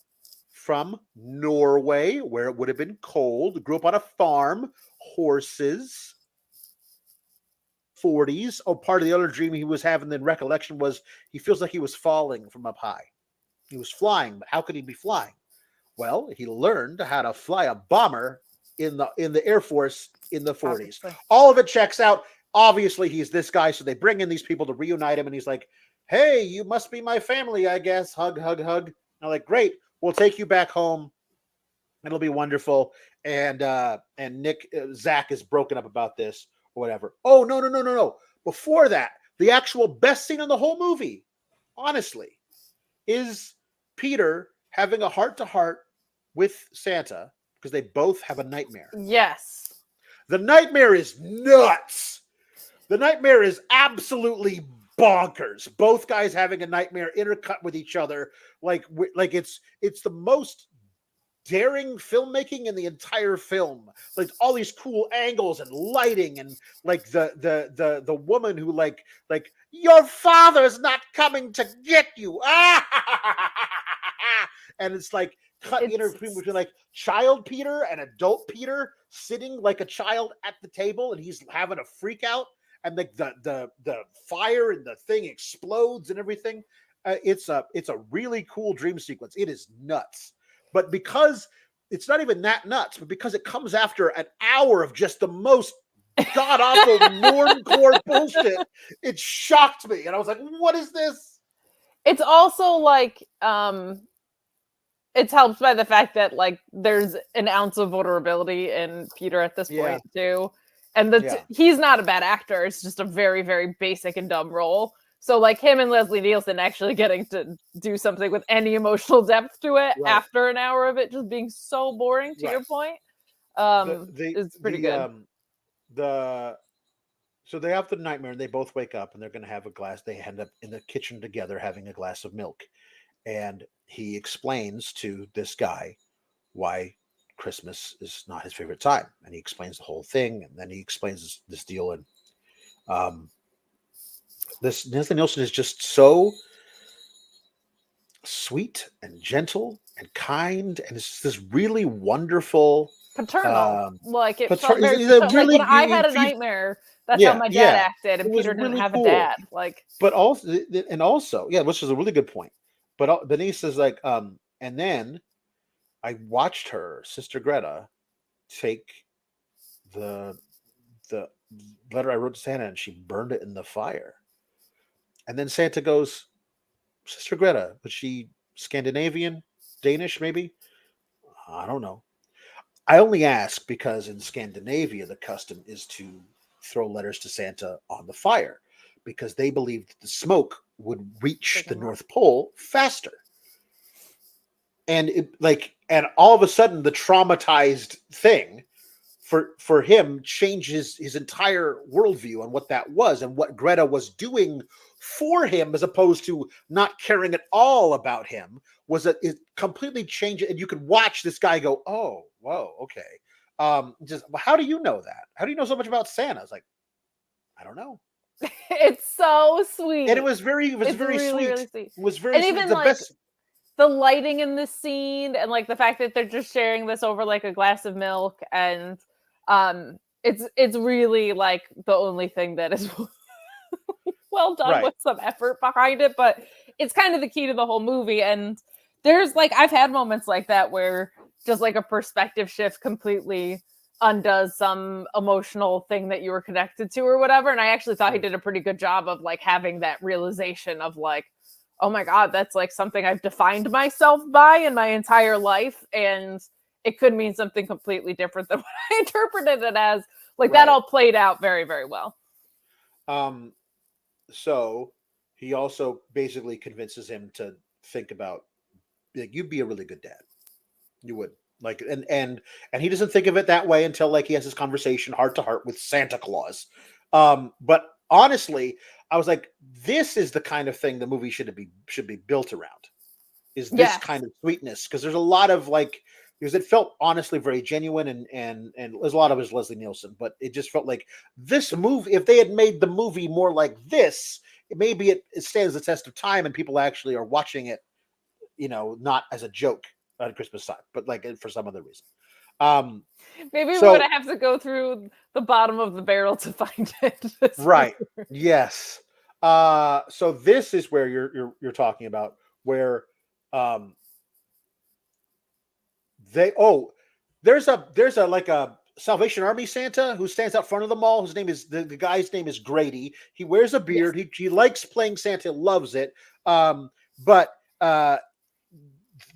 from Norway, where it would have been cold, grew up on a farm, horses, 40s. Oh, part of the other dream he was having in recollection was he feels like he was falling from up high. He was flying, but how could he be flying? Well, he learned how to fly a bomber in the Air Force in the 40s. Obviously. All of it checks out. Obviously, he's this guy, so they bring in these people to reunite him, and he's like, "Hey, you must be my family, I guess." Hug, hug, hug. And I'm like, "Great, we'll take you back home. It'll be wonderful." And Nick Zach is broken up about this or whatever. Oh no! Before that, the actual best scene in the whole movie, honestly, is Peter having a heart-to-heart with Santa because they both have a nightmare. Yes. The nightmare is nuts. The nightmare is absolutely bonkers. Both guys having a nightmare intercut with each other, like it's the most daring filmmaking in the entire film. Like all these cool angles and lighting, and like the woman who like your father's not coming to get you. And it's like cut in between like child Peter and adult Peter sitting like a child at the table, and he's having a freak out, and like the fire and the thing explodes and everything. It's a really cool dream sequence. It is nuts. But because it's not even that nuts, but because it comes after an hour of just the most god awful normcore bullshit, it shocked me, and I was like, "What is this?" It's also like it's helped by the fact that like there's an ounce of vulnerability in Peter at this point too, and he's not a bad actor. It's just a very, very basic and dumb role. So like him and Leslie Nielsen actually getting to do something with any emotional depth to it after an hour of it just being so boring, to your point, is pretty good. So they have the nightmare, and they both wake up, and they're going to have a glass. They end up in the kitchen together having a glass of milk, and he explains to this guy why Christmas is not his favorite time, and he explains the whole thing, and then he explains this deal, and this Leslie Nielsen is just so sweet and gentle and kind, and it's this really wonderful paternal. Like it felt very really, like when I had a nightmare. That's how my dad acted, and Peter didn't have a dad. Like, but also, which is a really good point. But Denise is like, and then I watched her sister Greta take the letter I wrote to Santa, and she burned it in the fire. And then Santa goes, "Sister Greta, was she Scandinavian, Danish, maybe? I don't know." I only ask because in Scandinavia, the custom is to throw letters to Santa on the fire because they believed that the smoke would reach the North Pole faster. And and all of a sudden, the traumatized thing for him changes his entire worldview on what that was and what Greta was doing for him, as opposed to not caring at all about him, was that it completely changed it. And you could watch this guy go, "Oh, whoa, okay." Just how do you know that? How do you know so much about Santa? I was like, I don't know. It's so sweet, and it was very really, sweet. Really sweet. It was very and sweet. Even the like best. The lighting in this scene, and like the fact that they're just sharing this over like a glass of milk, and it's really like the only thing that is well done with some effort behind it, but it's kind of the key to the whole movie. And there's like, I've had moments like that where just like a perspective shift completely undoes some emotional thing that you were connected to or whatever. And I actually thought he did a pretty good job of like having that realization of like, oh my God, that's like something I've defined myself by in my entire life. And it could mean something completely different than what I interpreted it as. Like that all played out very, very well. So he also basically convinces him to think about, like, you'd be a really good dad. You would. Like, and he doesn't think of it that way until like he has this conversation heart to heart with Santa Claus. But honestly, I was like, this is the kind of thing the movie should be built around. Is this kind of sweetness? Because there's a lot of like because it felt honestly very genuine, and there's a lot of it is Leslie Nielsen, but it just felt like this movie. If they had made the movie more like this, maybe it stands the test of time, and people actually are watching it, not as a joke at Christmas time, but like for some other reason. Maybe we're So gonna have to go through the bottom of the barrel to find it. right, yes. So this is where you're talking about where um they there's a like a Salvation Army Santa who stands out front of them all. His name is the guy's name is Grady. He wears a beard. Yes. He likes playing Santa, loves it. But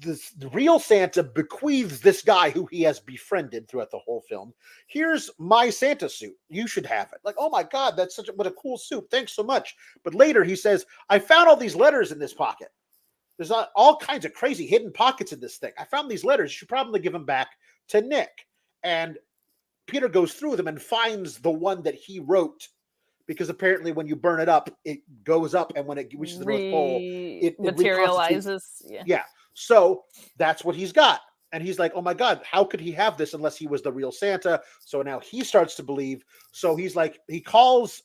the real Santa bequeaths this guy who he has befriended throughout the whole film. Here's my Santa suit. You should have it. Like, oh my God, that's what a cool suit. Thanks so much. But later he says, I found all these letters in this pocket. There's all kinds of crazy hidden pockets in this thing. I found these letters. You should probably give them back to Nick. And Peter goes through them and finds the one that he wrote, because apparently when you burn it up, it goes up, and when it reaches the North Pole, it materializes. Yeah. So that's what he's got. And he's like, oh my God, how could he have this unless he was the real Santa? So now he starts to believe. So he's like, he calls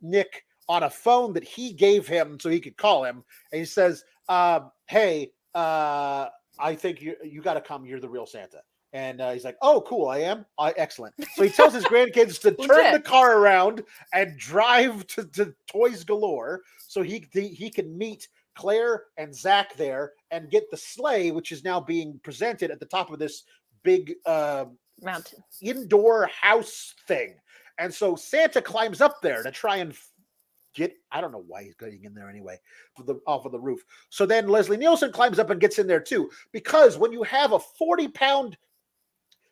Nick on a phone that he gave him so he could call him. And he says, hey, I think you got to come. You're the real Santa. And he's like, oh, cool, I am? Excellent. So he tells his grandkids to turn the car around and drive to Toys Galore so he can meet Claire and Zach there and get the sleigh, which is now being presented at the top of this big mountain indoor house thing. And so Santa climbs up there to try and I don't know why he's getting in there anyway, off of the roof. So then Leslie Nielsen climbs up and gets in there too, because when you have a 40-pound,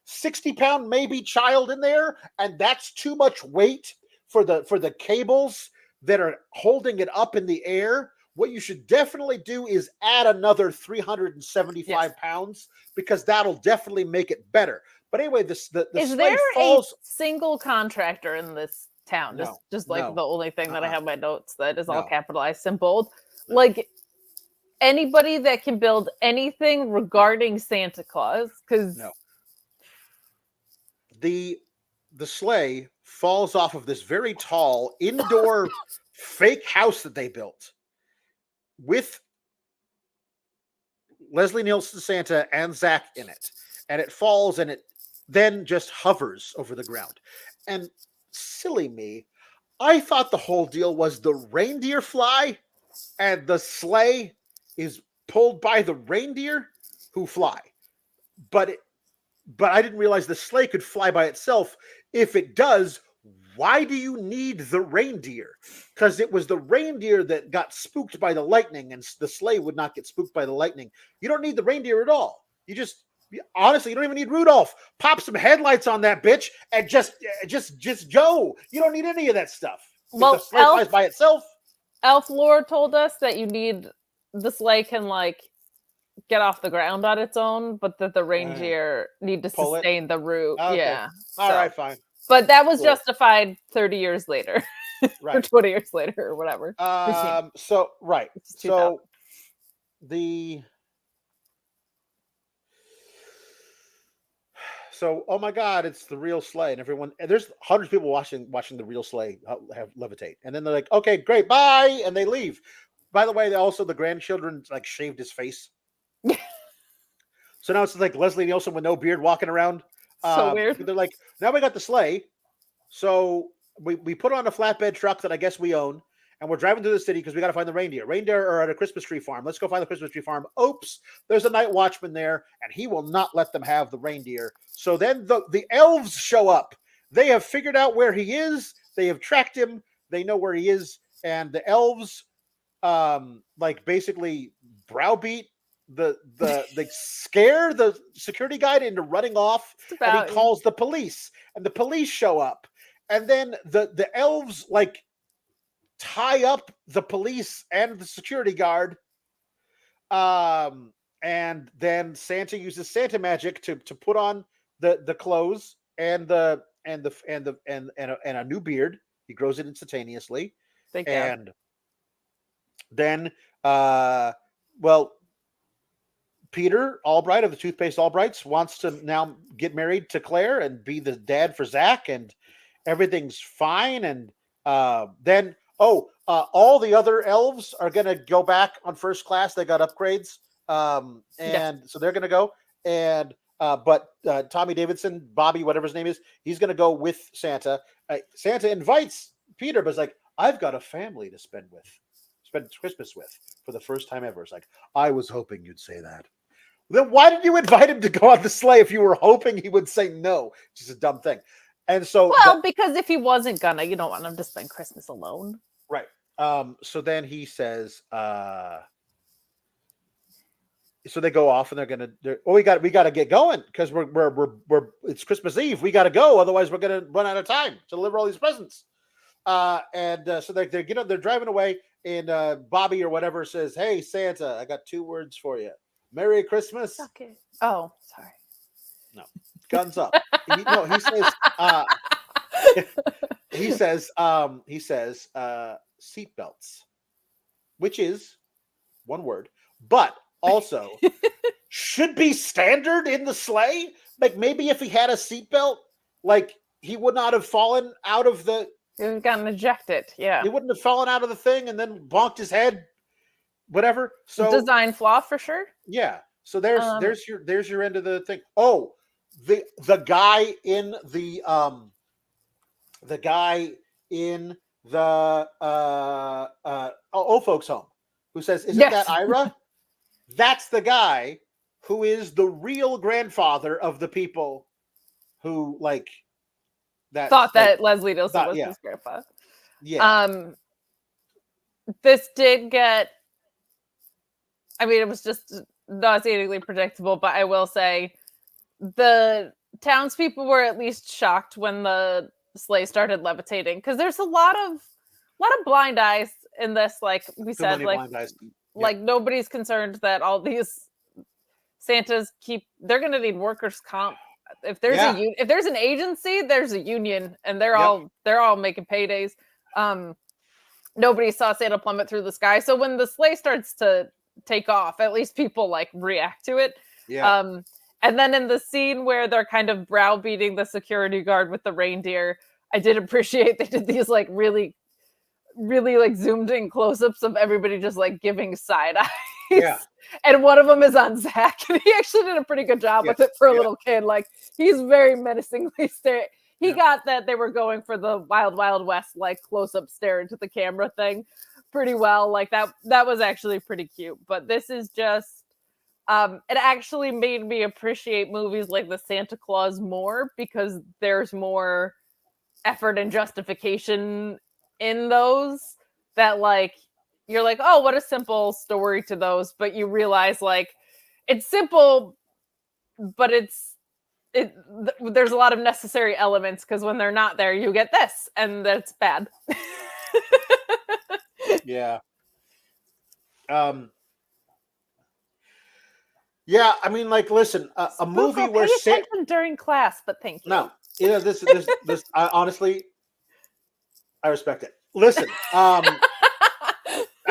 60-pound maybe child in there, and that's too much weight for the cables that are holding it up in the air, what you should definitely do is add another 375 pounds, because that'll definitely make it better. But anyway, the is sleigh there falls. A single contractor in this town? Just like the only thing that I have in my notes that is all capitalized and bold. Like anybody that can build anything regarding Santa Claus, because the sleigh falls off of this very tall indoor fake house that they built with Leslie Nielsen Santa and Zach in it, and it falls, and it then just hovers over the ground. And silly me, I thought the whole deal was the reindeer fly and the sleigh is pulled by the reindeer who fly. But I didn't realize the sleigh could fly by itself. If it does, why do you need the reindeer? Because it was the reindeer that got spooked by the lightning, and the sleigh would not get spooked by the lightning. You don't need the reindeer at all. Honestly, you don't even need Rudolph. Pop some headlights on that bitch and just go. You don't need any of that stuff. Well, the sleigh flies by itself. Elf lore told us that the sleigh can like get off the ground on its own, but that the reindeer need to sustain the route. Okay. Yeah. All right, fine. But that was justified 30 years later, right? Or 20 years later, or whatever. So oh my God, it's the real sleigh, and there's hundreds of people watching the real sleigh have levitate, and then they're like, okay, great, bye, and they leave. By the way, the grandchildren like shaved his face. So now it's like Leslie Nielsen with no beard walking around. So weird. They're like, now we got the sleigh. So we put on a flatbed truck that I guess we own, and we're driving through the city because we got to find the reindeer. Reindeer are at a Christmas tree farm. Let's go find the Christmas tree farm. Oops, there's a night watchman there, and he will not let them have the reindeer. So then the elves show up. They have figured out where he is. They have tracked him. They know where he is, and the elves like basically browbeat they scare the security guard into running off, and he calls the police, and the police show up, and then the elves like tie up the police and the security guard, and then Santa uses Santa magic to put on the clothes and a new beard. He grows it instantaneously. And then Peter Albright of the Toothpaste Albrights wants to now get married to Claire and be the dad for Zach, and everything's fine. And then all the other elves are gonna go back on first class. They got upgrades, and so they're gonna go. And but Tommy Davidson, Bobby, whatever his name is, he's gonna go with Santa. Santa invites Peter, but it's like, I've got a family to spend Christmas with for the first time ever. It's like, I was hoping you'd say that. Then why did you invite him to go on the sleigh if you were hoping he would say no? It's just a dumb thing. And so, because if he wasn't gonna, you don't want him to spend Christmas alone, right? So then he says, so they go off and we got to get going because it's Christmas Eve. We got to go, otherwise we're gonna run out of time to deliver all these presents. So they're driving away, and Bobby or whatever says, "Hey Santa, I got 2 words for you. Merry Christmas." Okay. Oh, sorry. No, guns up. He says seatbelts, which is 1 word, but also should be standard in the sleigh. Like maybe if he had a seatbelt, like he would not have fallen out of the. He would have gotten ejected. Yeah, he wouldn't have fallen out of the thing and then bonked his head. Whatever. So design flaw for sure. Yeah. So there's your end of the thing. Oh, the guy in the old folks home who says, "Isn't that Ira?" That's the guy who is the real grandfather of the people who thought that Leslie Nielsen was his grandpa. Yeah. This did get. I mean, it was just nauseatingly predictable, but I will say the townspeople were at least shocked when the sleigh started levitating, because there's a lot of blind eyes in this. Like we said, like nobody's concerned that all these Santas they're going to need workers' comp. If there's if there's an agency, there's a union, and they're all making paydays. Nobody saw Santa plummet through the sky, so when the sleigh starts to take off, at least people react to it. And then in the scene where they're kind of browbeating the security guard with the reindeer, I did appreciate they did these really really zoomed in close-ups of everybody just giving side eyes. And one of them is on Zach, and he actually did a pretty good job with it for a little kid. He's very menacingly staring. He got that they were going for the Wild Wild West close-up stare into the camera thing pretty well. That was actually pretty cute. But this is just it actually made me appreciate movies like the Santa Claus more, because there's more effort and justification in those that you're oh, what a simple story to those, but you realize it's simple, but there's a lot of necessary elements, because when they're not there, you get this, and that's bad. Yeah. Yeah, I mean, listen, a movie where attention during class, but thank you. No, this I, honestly, I respect it. Listen, are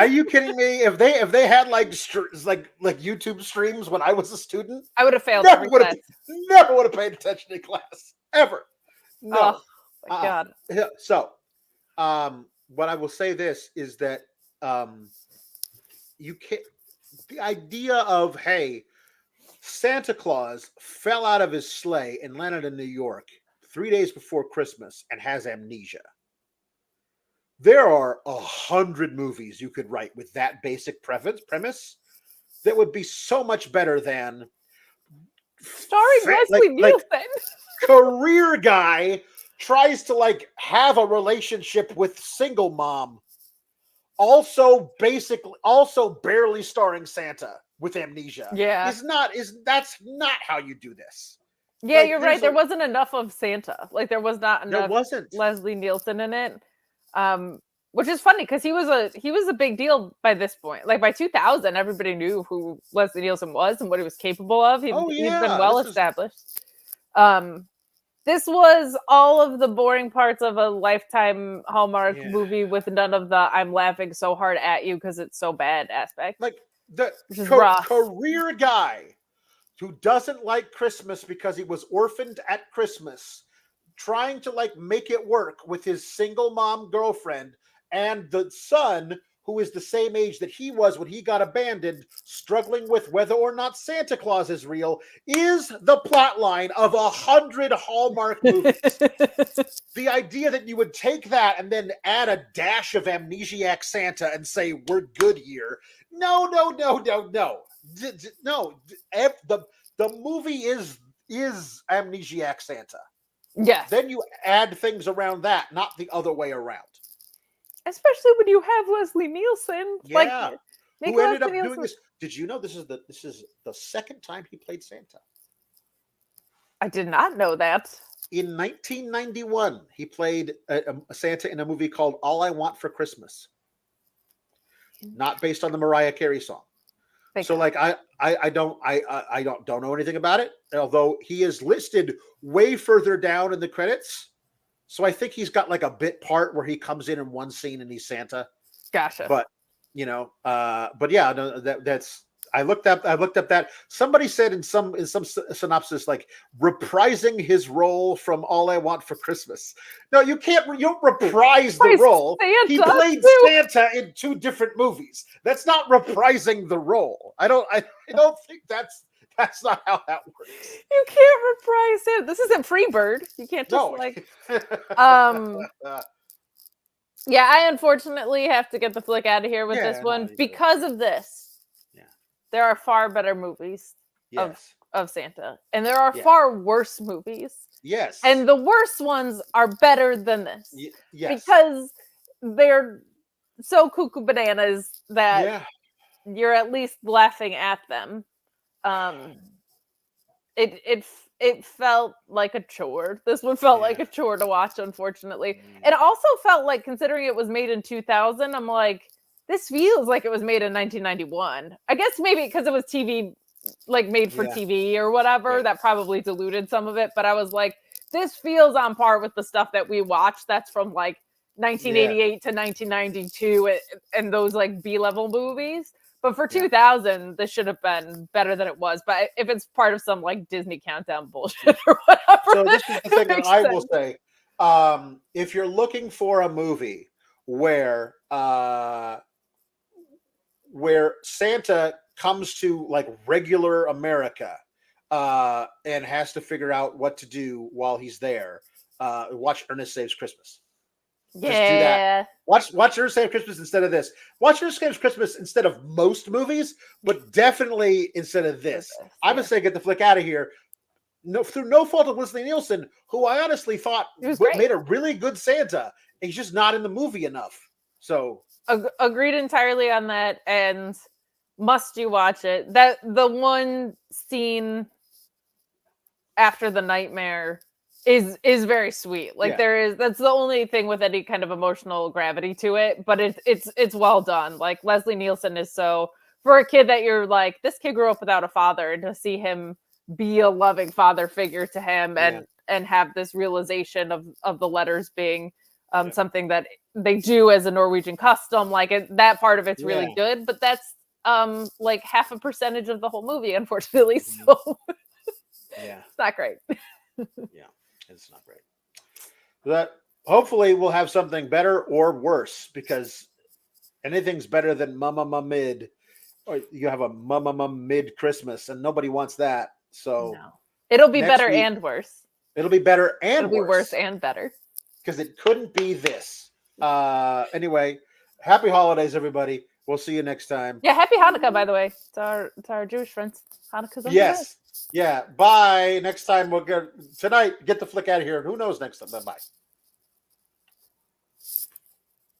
you kidding me? If they had YouTube streams when I was a student, I would have failed. Never would have paid attention in class ever. No. Oh my God. So, what I will say this is that you can't. The idea of, hey, Santa Claus fell out of his sleigh and landed in New York 3 days before Christmas and has amnesia. There are 100 movies you could write with that basic premise that would be so much better than starring Leslie Nielsen. Career guy tries to have a relationship with single mom. Also barely starring Santa with amnesia. Yeah. That's not how you do this. Yeah, you're right. There wasn't enough of Santa. There was not enough there wasn't. Leslie Nielsen in it. Which is funny, because he was a big deal by this point. By 2000, everybody knew who Leslie Nielsen was and what he was capable of. He'd been well established. This was all of the boring parts of a Lifetime Hallmark movie with none of the "I'm laughing so hard at you because it's so bad" aspect. The which is rough. career guy who doesn't like Christmas because he was orphaned at Christmas, trying to like make it work with his single mom girlfriend and the son who is the same age that he was when he got abandoned, struggling with whether or not Santa Claus is real, is the plot line of 100 Hallmark movies. The idea that you would take that and then add a dash of amnesiac Santa and say we're good here. No. The movie is amnesiac Santa. Yes. Then you add things around that, not the other way around. Especially when you have Leslie Nielsen. Yeah. Like, who ended up doing this? Did you know this is the second time he played Santa? I did not know that. In 1991, he played a Santa in a movie called All I Want for Christmas. Not based on the Mariah Carey song. So like I don't know anything about it, although he is listed way further down in the credits. So I think he's got like a bit part where he comes in one scene and he's Santa. Gotcha. But but yeah, no, that's I looked up that somebody said in some synopsis like reprising his role from All I Want for Christmas. No, you don't reprise the role. Santa He played Santa in 2 different movies. That's not reprising the role. I don't think that's not how that works. You can't reprise it. This isn't Freebird. You can't just Yeah, I unfortunately have to get the flick out of here with this one because of this. Yeah. There are far better movies of Santa. And there are far worse movies. Yes. And the worst ones are better than this. Yes. Because they're so cuckoo bananas that you're at least laughing at them. It felt like a chore. This one felt like a chore to watch, unfortunately. It also felt like, considering it was made in 2000, I'm like, this feels like it was made in 1991. I guess maybe because it was TV, like made for TV or whatever, that probably diluted some of it. But I was like, this feels on par with the stuff that we watched that's from like 1988 to 1992 and those like B-level movies. But for 2000, this should have been better than it was. But if it's part of some like Disney countdown bullshit or whatever. So this is the thing that I will say. If you're looking for a movie where Santa comes to like regular America and has to figure out what to do while he's there, watch Ernest Saves Christmas. Just do that. Watch Ernest Saves Christmas instead of this. Watch Ernest Saves Christmas instead of most movies, but definitely instead of this. I'm gonna say get the flick out of here. No, through no fault of Leslie Nielsen, who I honestly thought made a really good Santa. He's just not in the movie enough. So agreed entirely on that, and must you watch it. That the one scene after the nightmare is very sweet. Like that's the only thing with any kind of emotional gravity to it, but it's well done. Like Leslie Nielsen is so, for a kid that you're like, this kid grew up without a father, and to see him be a loving father figure to him and have this realization of the letters being something that they do as a Norwegian custom, like that part of it's really good, but that's like 0.5% of the whole movie, unfortunately. So it's not great. It's not great. But hopefully we'll have something better or worse, because anything's better than Mama Mid, or you have a Mama Mid Christmas, and nobody wants that. So it'll be better and worse. It'll be better and it'll be worse and better, because it couldn't be this. Anyway, happy holidays, everybody. We'll see you next time. Yeah, happy Hanukkah, by the way. To our Jewish friends. Hanukkah's on the way. Yeah. Bye. Next time get the flick out of here. Who knows next time? Bye.